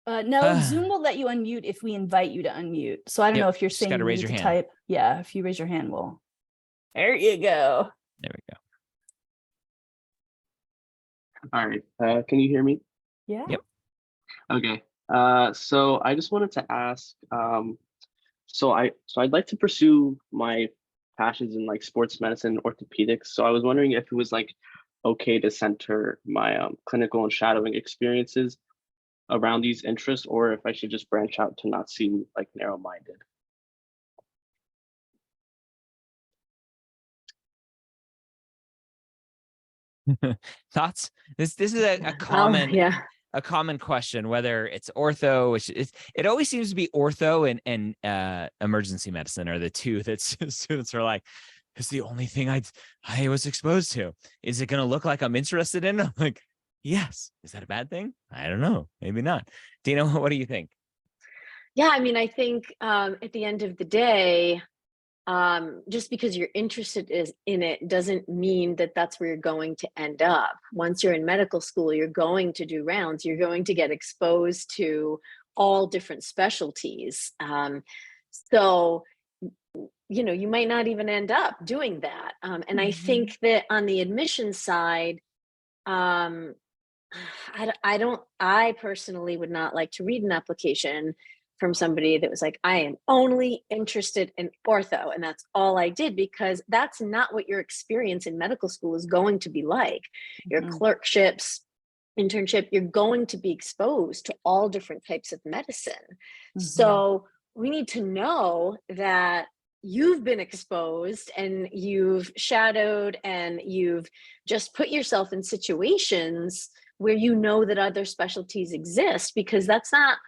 No, Zoom will let you unmute if we invite you to unmute. So I don't know if you're saying you
raise
need
your
to
hand.
type. Yeah, if you raise your hand, we'll. There you go.
There we go.
All right. Can you hear me?
Yeah.
Yep.
Okay. So I just wanted to ask. So I'd like to pursue my passions in like sports medicine, orthopedics. So I was wondering if it was like okay to center my clinical and shadowing experiences around these interests, or if I should just branch out to not seem like narrow-minded.
Thoughts? This is a
Oh,
common
yeah.
a common question, whether it's ortho, which is, it always seems to be ortho and emergency medicine are the two that students are like, it's the only thing I was exposed to. Is it going to look like I'm interested in? I'm like, yes. Is that a bad thing? I don't know. Maybe not. Dina, what do you think?
Yeah, I mean, I think at the end of the day, just because you're interested in it doesn't mean that that's where you're going to end up. Once you're in medical school, you're going to do rounds. You're going to get exposed to all different specialties. So, you might not even end up doing that. And I think that on the admission side, um, I personally would not like to read an application from somebody that was like, I am only interested in ortho and that's all I did, because that's not what your experience in medical school is going to be like. Your clerkships, internship, you're going to be exposed to all different types of medicine. So we need to know that you've been exposed and you've shadowed and you've just put yourself in situations where you know that other specialties exist, because that's not,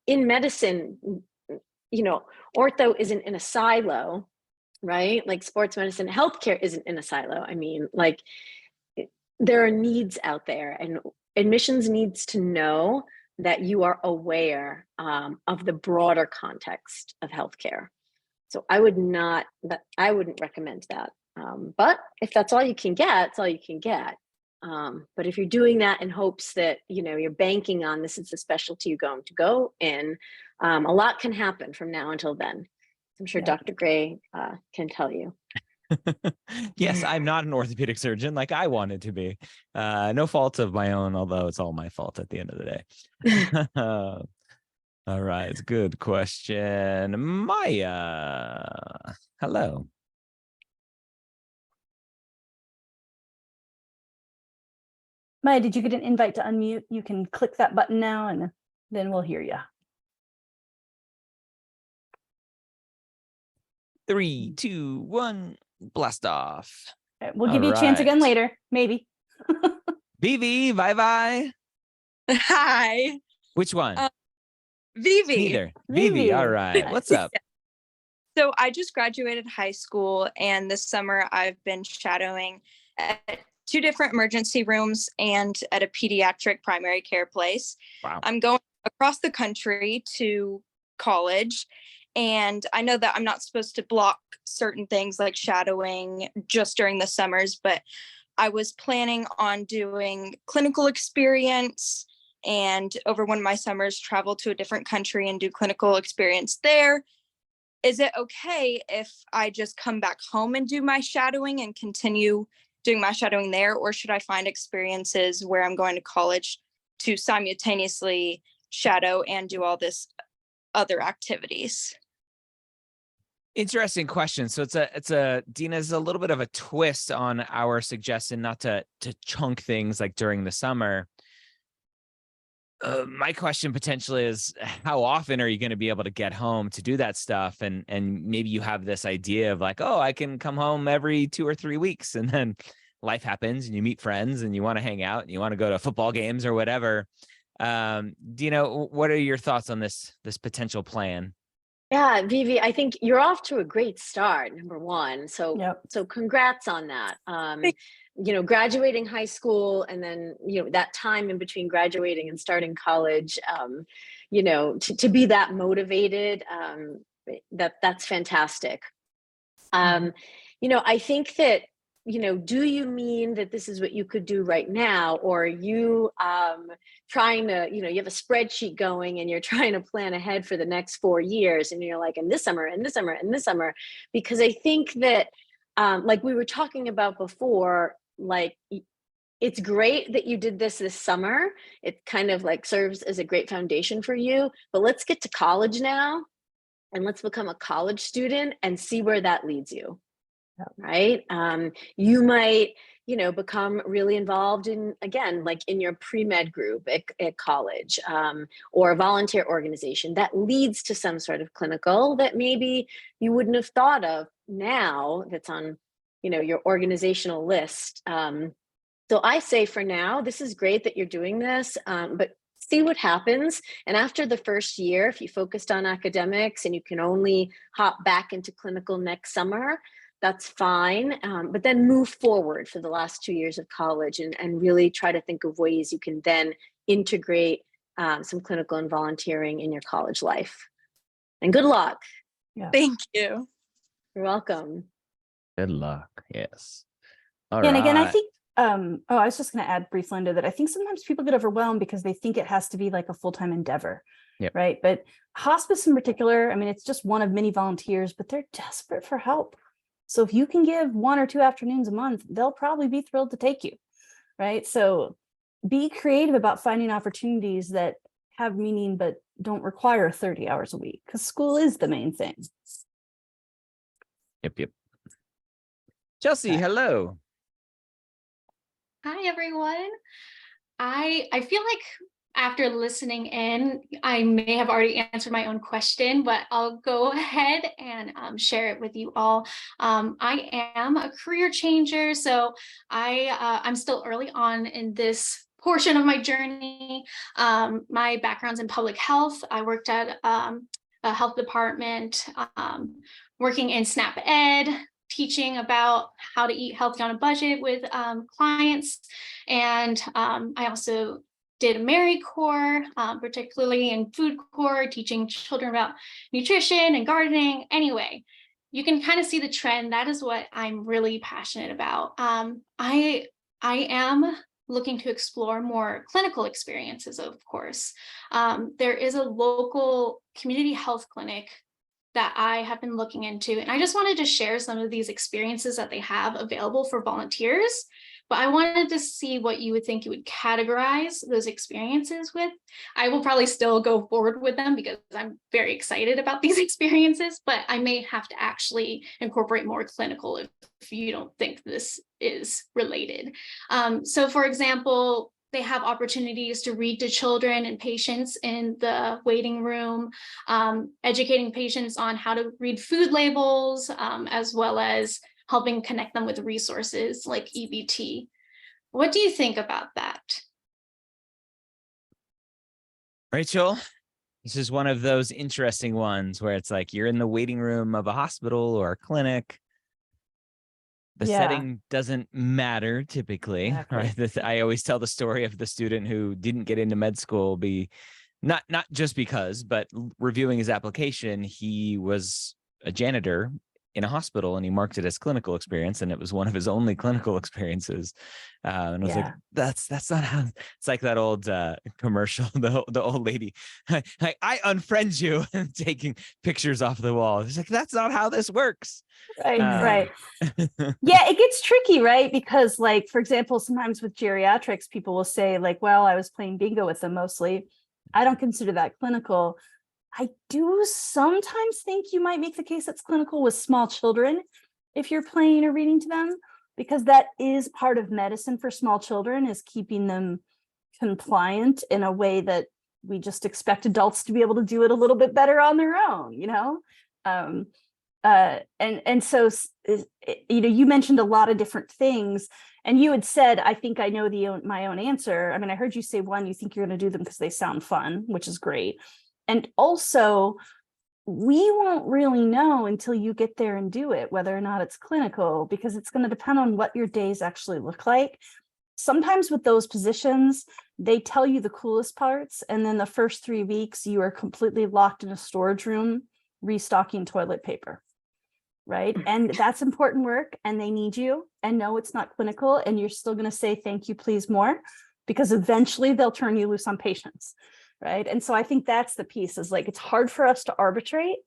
in medicine, ortho isn't in a silo, right? Like sports medicine, healthcare isn't in a silo. I mean, like, there are needs out there, and admissions needs to know that you are aware of the broader context of healthcare. So I wouldn't recommend that. But if that's all you can get, it's all you can get. But if you're doing that in hopes that, you're banking on this is the specialty you're going to go in, a lot can happen from now until then. I'm sure Dr. Gray can tell you.
Yes, I'm not an orthopedic surgeon like I wanted to be. No fault of my own, although it's all my fault at the end of the day. All right, good question. Maya, hello.
Maya, did you get an invite to unmute? You can click that button now and then we'll hear you.
3, 2, 1, blast off.
We'll give you a chance again later, maybe.
Vivi, bye.
Hi.
Which one?
Vivi.
Neither. Vivi, all right. What's up?
So I just graduated high school, and this summer I've been shadowing at 2 different emergency rooms and at a pediatric primary care place.
Wow.
I'm going across the country to college, and I know that I'm not supposed to block certain things like shadowing just during the summers, but I was planning on doing clinical experience and over one of my summers travel to a different country and do clinical experience there. Is it okay if I just come back home and do my shadowing and continue doing my shadowing there? Or should I find experiences where I'm going to college to simultaneously shadow and do all this other activities?
Interesting question. So Dina's a little bit of a twist on our suggestion not to chunk things like during the summer. My question potentially is, how often are you going to be able to get home to do that stuff? And maybe you have this idea of like, oh, I can come home every 2 or 3 weeks, and then life happens and you meet friends and you want to hang out and you want to go to football games or whatever. Dina, what are your thoughts on this potential plan?
Yeah, Vivi, I think you're off to a great start, number one. So congrats on that. Graduating high school and then, that time in between graduating and starting college, to be that motivated, that's fantastic. I think that, do you mean that this is what you could do right now? Or are you trying to, you have a spreadsheet going and you're trying to plan ahead for the next 4 years, and you're like, in this summer, and this summer, and this summer? Because I think that, like we were talking about before, like, it's great that you did this summer. It kind of like serves as a great foundation for you, but let's get to college now and let's become a college student and see where that leads you. right? You might, become really involved in, again, like in your pre-med group at college, or a volunteer organization that leads to some sort of clinical that maybe you wouldn't have thought of now that's on, your organizational list. So I say for now, this is great that you're doing this, but see what happens. And after the first year, if you focused on academics and you can only hop back into clinical next summer, that's fine. But then move forward for the last 2 years of college and really try to think of ways you can then integrate some clinical and volunteering in your college life. And good luck.
Yeah.
Thank you.
You're welcome.
Good luck. Yes. All
And again, I
right.
think, I was just going to add briefly into that. I think sometimes people get overwhelmed because they think it has to be like a full-time endeavor.
Yep.
Right. But hospice in particular, I mean, it's just one of many volunteers, but they're desperate for help. So if you can give 1 or 2 afternoons a month, they'll probably be thrilled to take you. Right. So be creative about finding opportunities that have meaning, but don't require 30 hours a week, because school is the main thing.
Yep. Chelsea,
Okay.
hello.
Hi, everyone. I feel like after listening in, I may have already answered my own question, but I'll go ahead and share it with you all. I am a career changer, so I'm still early on in this portion of my journey. My background's in public health. I worked at a health department, working in SNAP Ed, teaching about how to eat healthy on a budget with clients. And I also did AmeriCorps, particularly in food corps, teaching children about nutrition and gardening. Anyway, you can kind of see the trend. That is what I'm really passionate about. I am looking to explore more clinical experiences, of course. There is a local community health clinic that I have been looking into. And I just wanted to share some of these experiences that they have available for volunteers. But I wanted to see what you would think you would categorize those experiences with. I will probably still go forward with them because I'm very excited about these experiences, but I may have to actually incorporate more clinical if you don't think this is related. So for example, they have opportunities to read to children and patients in the waiting room, educating patients on how to read food labels, as well as helping connect them with resources like EBT. What do you think about that?
Rachel, this is one of those interesting ones where it's like you're in the waiting room of a hospital or a clinic. The setting doesn't matter typically,
Exactly.
right? I always tell the story of the student who didn't get into med school not just because, but reviewing his application, he was a janitor in a hospital and he marked it as clinical experience, and it was one of his only clinical experiences. And I was like, that's not how. It's like that old commercial, the old lady, I unfriend you and taking pictures off the wall. It's like, that's not how this works.
Right. Yeah, it gets tricky, right? Because, like, for example, sometimes with geriatrics, people will say, like, well, I was playing bingo with them mostly. I don't consider that clinical. I do sometimes think you might make the case that's clinical with small children if you're playing or reading to them, because that is part of medicine for small children, is keeping them compliant in a way that we just expect adults to be able to do it a little bit better on their own, you know? And so, you know, you mentioned a lot of different things, and you had said, I think I know my own answer. I mean, I heard you say, one, you think you're going to do them because they sound fun, which is great. And also, we won't really know until you get there and do it, whether or not it's clinical, because it's going to depend on what your days actually look like. Sometimes with those positions, they tell you the coolest parts, and then the first 3 weeks, you are completely locked in a storage room, restocking toilet paper, right? And that's important work, and they need you, and no, it's not clinical, and you're still going to say, thank you, please, more, because eventually they'll turn you loose on patients. Right. And so I think that's the piece, is like, it's hard for us to arbitrate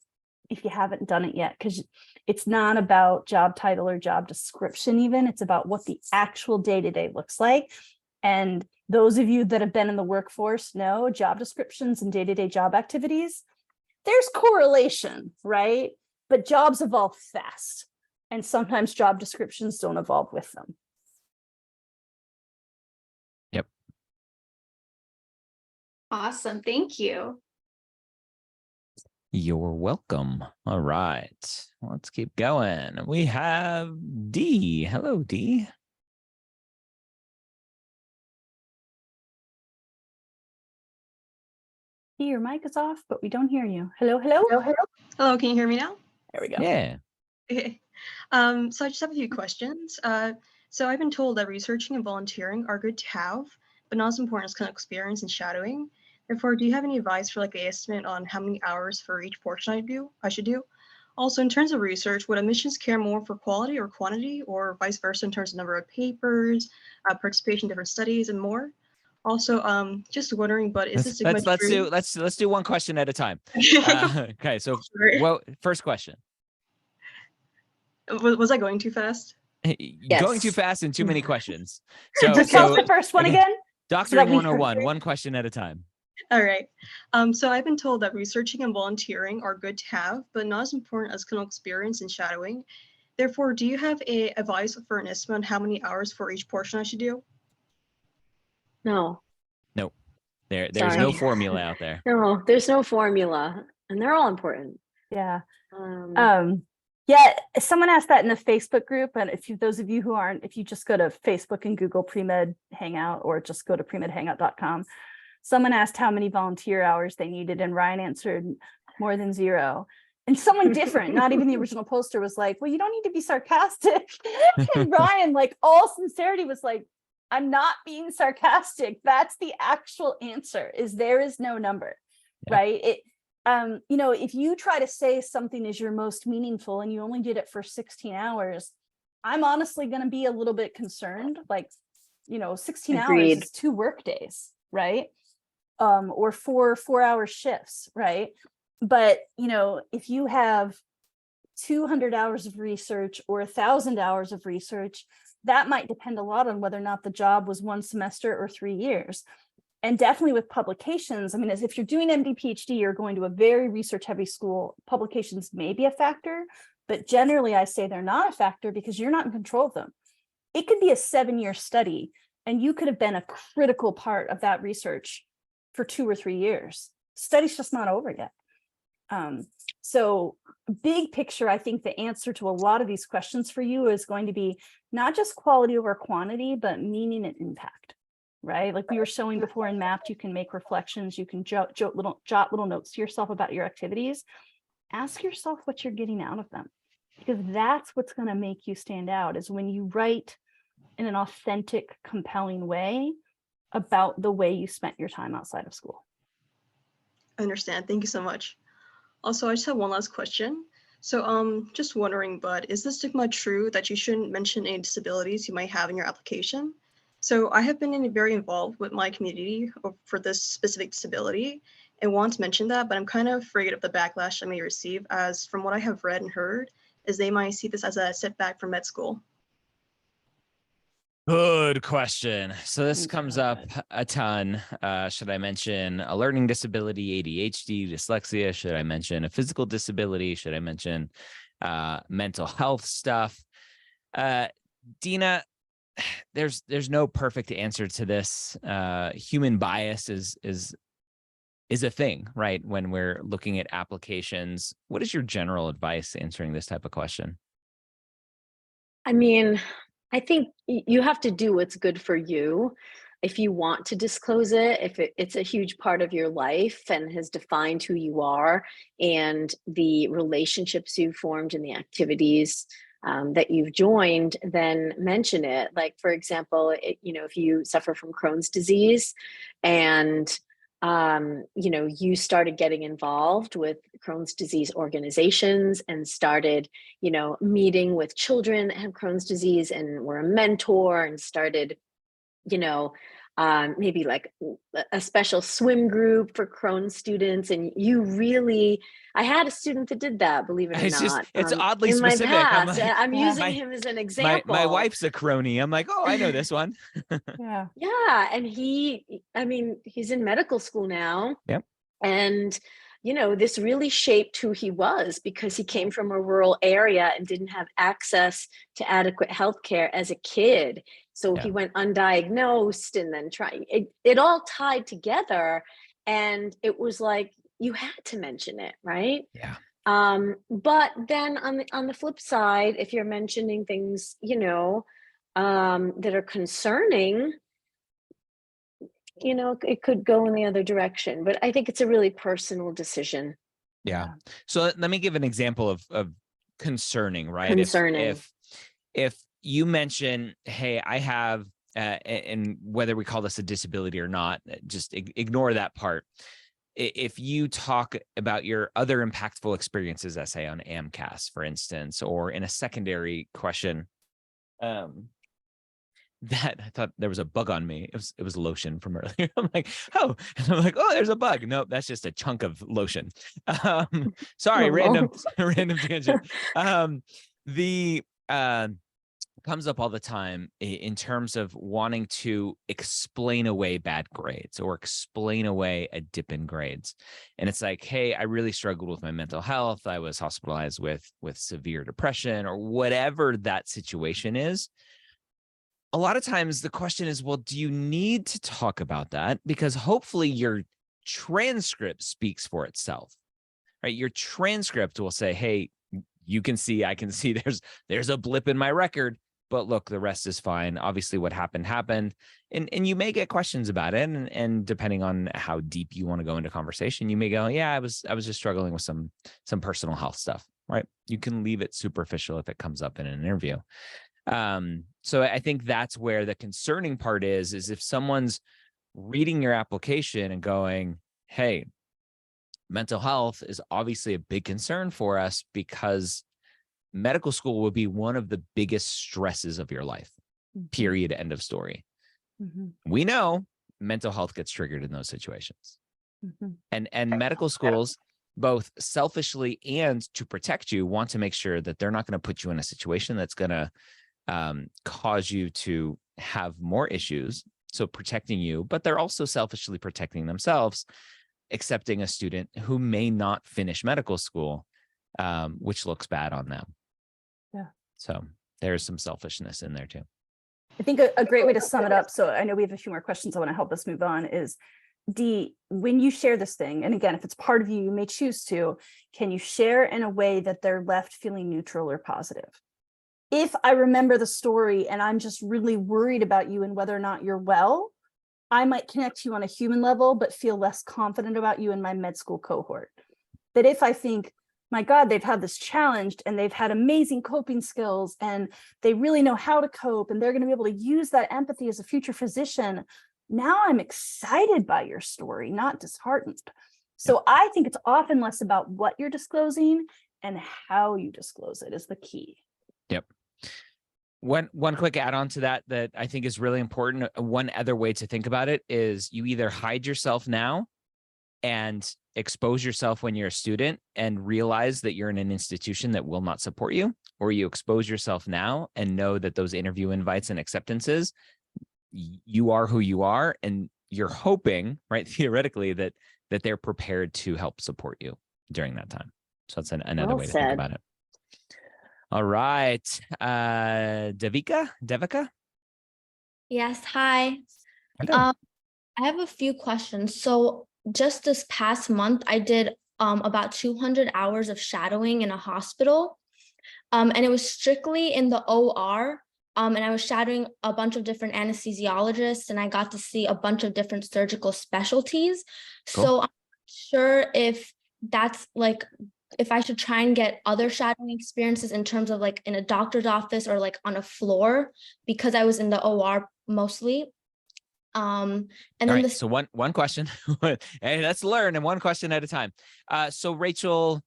if you haven't done it yet, because it's not about job title or job description even. It's about what the actual day-to-day looks like. And those of you that have been in the workforce know job descriptions and day-to-day job activities, there's correlation, right? But jobs evolve fast. And sometimes job descriptions don't evolve with them.
Yep.
Awesome. Thank you.
You're welcome. All right, let's keep going. We have D. Hello, D.
Your mic is off, but we don't hear you. Hello, hello.
Hello, can you hear me now?
There we go.
Yeah.
Okay. So I just have a few questions. So I've been told that researching and volunteering are good to have, but not as important as clinical experience and shadowing. Therefore, do you have any advice for like an estimate on how many hours for each portion I should do? Also, in terms of research, would admissions care more for quality or quantity, or vice versa in terms of number of papers, participation in different studies, and more? Also, just wondering, but is this
let's do one question at a time. Okay, so
Sure.
well, first question.
Was I going too fast?
Going too fast and too many questions. So
Just tell us the first one again.
Doctoring 101, one question at a time.
All right. So I've been told that researching and volunteering are good to have, but not as important as clinical experience and shadowing. Therefore, do you have a advice for an estimate on how many hours for each portion I should do?
No.
Nope. There's
Sorry.
no formula out there.
No, there's no formula, and they're all important.
Yeah. Yeah, someone asked that in the Facebook group, and those of you who aren't, if you just go to Facebook and Google PreMed Hangout, or just go to premedhangout.com, someone asked how many volunteer hours they needed, and Ryan answered more than 0. And someone different, not even the original poster, was like, well, you don't need to be sarcastic. And Ryan, like, all sincerity, was like, I'm not being sarcastic. That's the actual answer, is there is no number, right? If you try to say something is your most meaningful and you only did it for 16 hours, I'm honestly going to be a little bit concerned. Like, 16
Agreed.
hours is 2 work days, right? Or 4-hour shifts, right? But, if you have 200 hours of research or 1,000 hours of research, that might depend a lot on whether or not the job was 1 semester or 3 years. And definitely with publications, I mean, as if you're doing MD, PhD, you're going to a very research heavy school, publications may be a factor, but generally I say they're not a factor because you're not in control of them. It could be a 7-year study and you could have been a critical part of that research for 2 or 3 years. Study's just not over yet. So big picture, I think the answer to a lot of these questions for you is going to be not just quality over quantity, but meaning and impact. Right? Like we were showing before in MAPT, you can make reflections, you can jot little notes to yourself about your activities. Ask yourself what you're getting out of them, because that's what's going to make you stand out, is when you write in an authentic, compelling way about the way you spent your time outside of school.
I understand. Thank you so much. Also, I just have one last question. So just wondering, but is the stigma true that you shouldn't mention any disabilities you might have in your application? So I have been very involved with my community for this specific disability and want to mention that, but I'm kind of afraid of the backlash I may receive, as from what I have read and heard, is they might see this as a setback for med school.
Good question. So this comes up a ton. Should I mention a learning disability, ADHD, dyslexia? Should I mention a physical disability? Should I mention mental health stuff? Dina, there's no perfect answer to this. Human bias is a thing, right? When we're looking at applications, what is your general advice answering this type of question?
I mean, I think you have to do what's good for you. If you want to disclose it, if it's a huge part of your life and has defined who you are and the relationships you've formed and the activities that you've joined, then mention it. Like, for example, if you suffer from Crohn's disease and you started getting involved with Crohn's disease organizations and started, meeting with children that have Crohn's disease and were a mentor and started, maybe like a special swim group for Crohn's students. And I had a student that did that, believe it or not.
It's oddly
in
specific.
My past. I'm using him as an example.
My wife's a crony. I'm like, oh, I know this one.
Yeah.
Yeah. And he's in medical school now.
Yep.
And, this really shaped who he was because he came from a rural area and didn't have access to adequate health care as a kid. So he went undiagnosed and then it all tied together. And it was like, you had to mention it, right?
Yeah.
But then on the flip side, if you're mentioning things, that are concerning, it could go in the other direction. But I think it's a really personal decision.
Yeah. So let me give an example of concerning, right?
Concerning.
If you mention, hey, I have, and whether we call this a disability or not, just ignore that part. If you talk about your other impactful experiences, essay on AMCAS, for instance, or in a secondary question, that I thought there was a bug on me. It was lotion from earlier. I'm like, oh, and I'm like, oh, there's a bug. Nope, that's just a chunk of lotion. Sorry, random tangent. The comes up all the time in terms of wanting to explain away bad grades or explain away a dip in grades. And it's like, hey, I really struggled with my mental health. I was hospitalized with severe depression or whatever that situation is. A lot of times the question is, well, do you need to talk about that? Because hopefully your transcript speaks for itself, right? Your transcript will say, hey, I can see there's a blip in my record, but look, the rest is fine. Obviously what happened. And you may get questions about it. And depending on how deep you want to go into conversation, you may go, yeah, I was just struggling with some personal health stuff, right? You can leave it superficial if it comes up in an interview. So I think that's where the concerning part is if someone's reading your application and going, hey, mental health is obviously a big concern for us because medical school will be one of the biggest stresses of your life, period, end of story. We know mental health gets triggered in those situations. And medical schools, both selfishly and to protect you, want to make sure that they're not going to put you in a situation that's going to cause you to have more issues. So protecting you, but they're also selfishly protecting themselves, accepting a student who may not finish medical school, which looks bad on them.
Yeah.
So there's some selfishness in there too.
I think a great way to sum it up, so I know we have a few more questions, I want to help us move on, is D, when you share this thing, and again, if it's part of you, you may choose to, can you share in a way that they're left feeling neutral or positive? If I remember the story and I'm just really worried about you and whether or not you're well, I might connect to you on a human level, but feel less confident about you in my med school cohort. But if I think, my God, they've had this challenged and they've had amazing coping skills and they really know how to cope and they're going to be able to use that empathy as a future physician, now I'm excited by your story, not disheartened. So I think it's often less about what you're disclosing and how you disclose it is the key.
Yep. One quick add-on to that I think is really important. One other way to think about it is you either hide yourself now and expose yourself when you're a student and realize that you're in an institution that will not support you, or you expose yourself now and know that those interview invites and acceptances, you are who you are, and you're hoping, right, theoretically, that they're prepared to help support you during that time. So that's another way to think about it. All right. Devika?
Yes, hi. I have a few questions. So just this past month, I did about 200 hours of shadowing in a hospital. And it was strictly in the OR. And I was shadowing a bunch of different anesthesiologists, and I got to see a bunch of different surgical specialties. Cool. So I'm not sure if that's like, if I should try and get other shadowing experiences in terms of like in a doctor's office or like on a floor, because I was in the OR mostly. And then
so one question. Hey, let's learn, and one question at a time. So Rachel,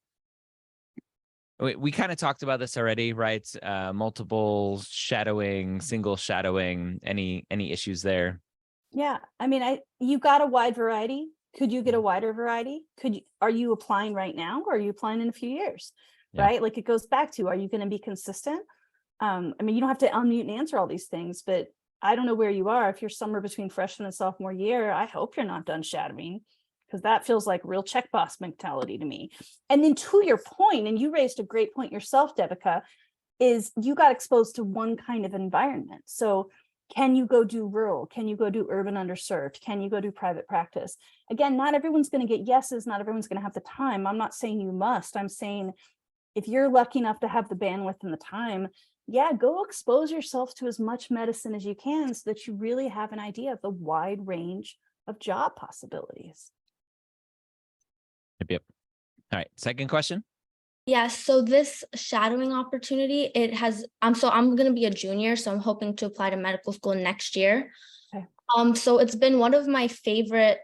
we kind of talked about this already, right? Multiple shadowing, single shadowing, any issues there?
Yeah, I mean, you got a wide variety. Could you get a wider variety? Are you applying right now, or are you applying in a few years? Yeah. Right? Like it goes back to, are you going to be consistent? I mean, you don't have to unmute and answer all these things, but I don't know where you are. If you're somewhere between freshman and sophomore year, I hope you're not done shadowing. because that feels like real checkbox mentality to me. And then to your point, and you raised a great point yourself, Devika, is you got exposed to one kind of environment. So can you go do rural? Can you go do urban underserved? Can you go do private practice? Again, not everyone's going to get yeses. Not everyone's going to have the time. I'm not saying you must. I'm saying if you're lucky enough to have the bandwidth and the time, yeah, go expose yourself to as much medicine as you can so that you really have an idea of the wide range of job possibilities.
Yep. All right. Second question.
Yeah, so this shadowing opportunity, I'm going to be a junior, so I'm hoping to apply to medical school next year.
Okay.
So it's been one of my favorite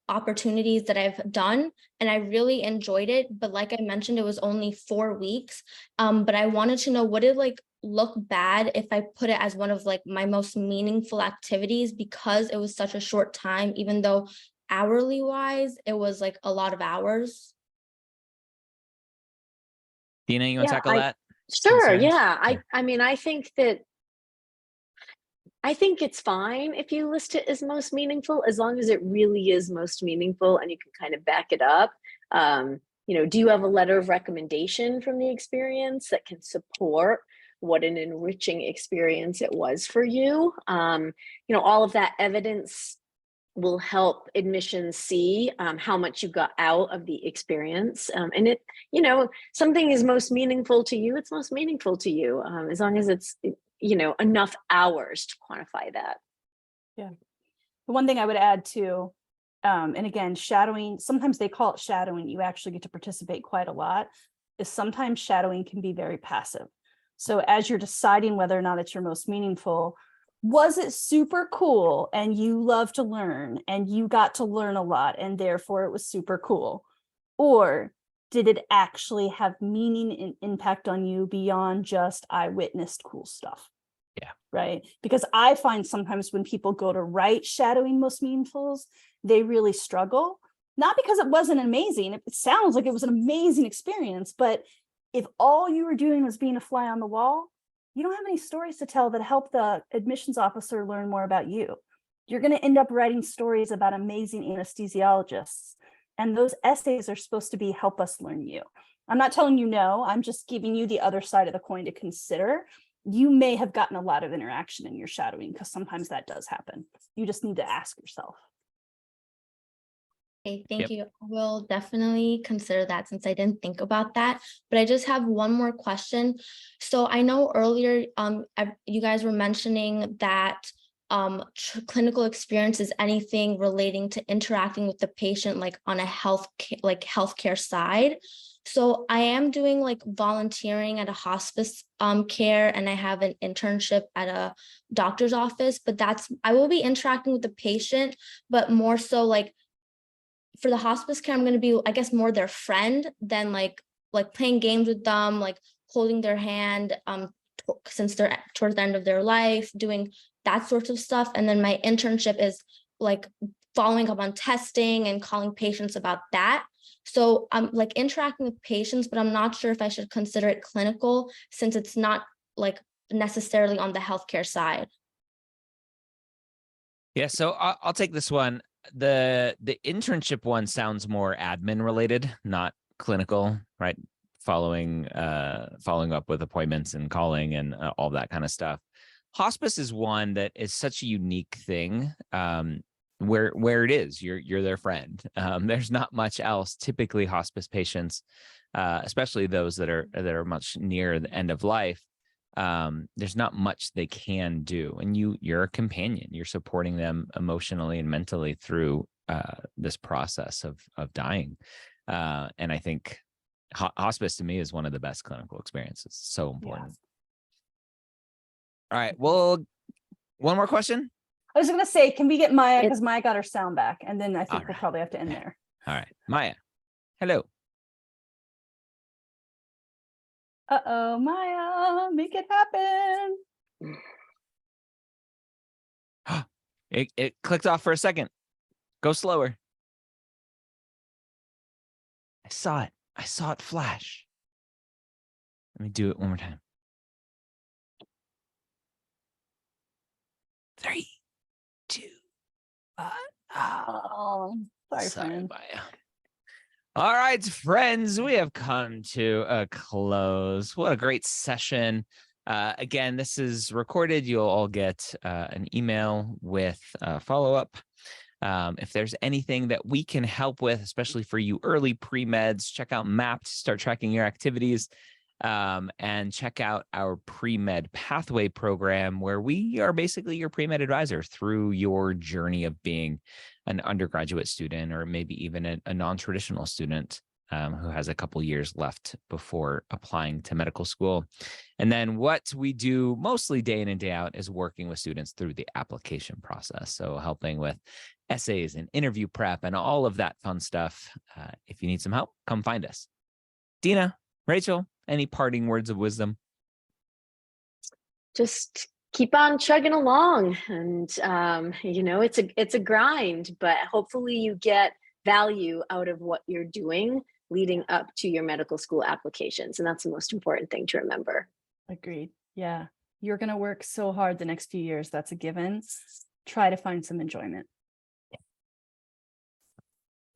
opportunities that I've done, and I really enjoyed it. But like I mentioned, it was only 4 weeks. But I wanted to know, would it look bad if I put it as one of my most meaningful activities, because it was such a short time, even though hourly wise, it was a lot of hours.
Dina, you want to tackle that?
Sure.
Concerns?
Yeah. I mean, I think it's fine if you list it as most meaningful, as long as it really is most meaningful and you can kind of back it up. Do you have a letter of recommendation from the experience that can support what an enriching experience it was for you? All of that evidence will help admissions see how much you got out of the experience. And something is most meaningful to you, it's most meaningful to you, as long as it's, enough hours to quantify that.
Yeah. The one thing I would add too, and again, shadowing, sometimes they call it shadowing, you actually get to participate quite a lot, is sometimes shadowing can be very passive. So as you're deciding whether or not it's your most meaningful, was it super cool and you love to learn and you got to learn a lot and therefore it was super cool? Or did it actually have meaning and impact on you beyond just I witnessed cool stuff?
Yeah.
Right. Because I find sometimes when people go to write shadowing most meaningfuls, they really struggle, not because it wasn't amazing. It sounds like it was an amazing experience, but if all you were doing was being a fly on the wall, you don't have any stories to tell that help the admissions officer learn more about you. You're going to end up writing stories about amazing anesthesiologists. And those essays are supposed to be help us learn you. I'm not telling you no, I'm just giving you the other side of the coin to consider. You may have gotten a lot of interaction in your shadowing, because sometimes that does happen. You just need to ask yourself.
Okay, thank you. I will definitely consider that, since I didn't think about that. But I just have one more question. So I know earlier you guys were mentioning that clinical experience is anything relating to interacting with the patient on a healthcare side. So I am doing volunteering at a hospice care, and I have an internship at a doctor's office, but I will be interacting with the patient, but more so for the hospice care, I'm going to be, I guess, more their friend than playing games with them, holding their hand since they're towards the end of their life, doing that sort of stuff. And then my internship is following up on testing and calling patients about that. So I'm interacting with patients, but I'm not sure if I should consider it clinical, since it's not necessarily on the healthcare side.
Yeah, so I'll take this one. The internship one sounds more admin related, not clinical, right? Following up with appointments and calling and all that kind of stuff. Hospice is one that is such a unique thing, where it is you're their friend. There's not much else. Typically, hospice patients, especially those that are much near the end of life, there's not much they can do, and you're a companion. You're supporting them emotionally and mentally through this process of dying, and I think hospice to me is one of the best clinical experiences. So important. Yeah. All right, well, one more question.
I was gonna say, can we get Maya, because Maya got her sound back, and then I think we'll probably have to end there.
All right, Maya, hello.
Uh-oh, Maya, make it happen.
It clicked off for a second. Go slower. I saw it flash. Let me do it one more time. 3, 2, 1.
Oh, Sorry, friend.
All right, friends, we have come to a close. What a great session. Again, this is recorded. You'll all get an email with follow-up. If there's anything that we can help with, especially for you early pre-meds, check out MAP to start tracking your activities, and check out our pre-med pathway program, where we are basically your pre-med advisor through your journey of being an undergraduate student, or maybe even a non-traditional student who has a couple years left before applying to medical school. And then what we do mostly day in and day out is working with students through the application process. So helping with essays and interview prep and all of that fun stuff. If you need some help, come find us. Dina, Rachel, any parting words of wisdom?
Just keep on chugging along, and you know, it's a grind, but hopefully you get value out of what you're doing leading up to your medical school applications, and that's the most important thing to remember.
Agreed. Yeah, you're going to work so hard the next few years. That's a given. Try to find some enjoyment.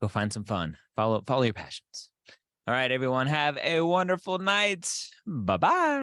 Go find some fun. Follow your passions. All right, everyone, have a wonderful night. Bye-bye.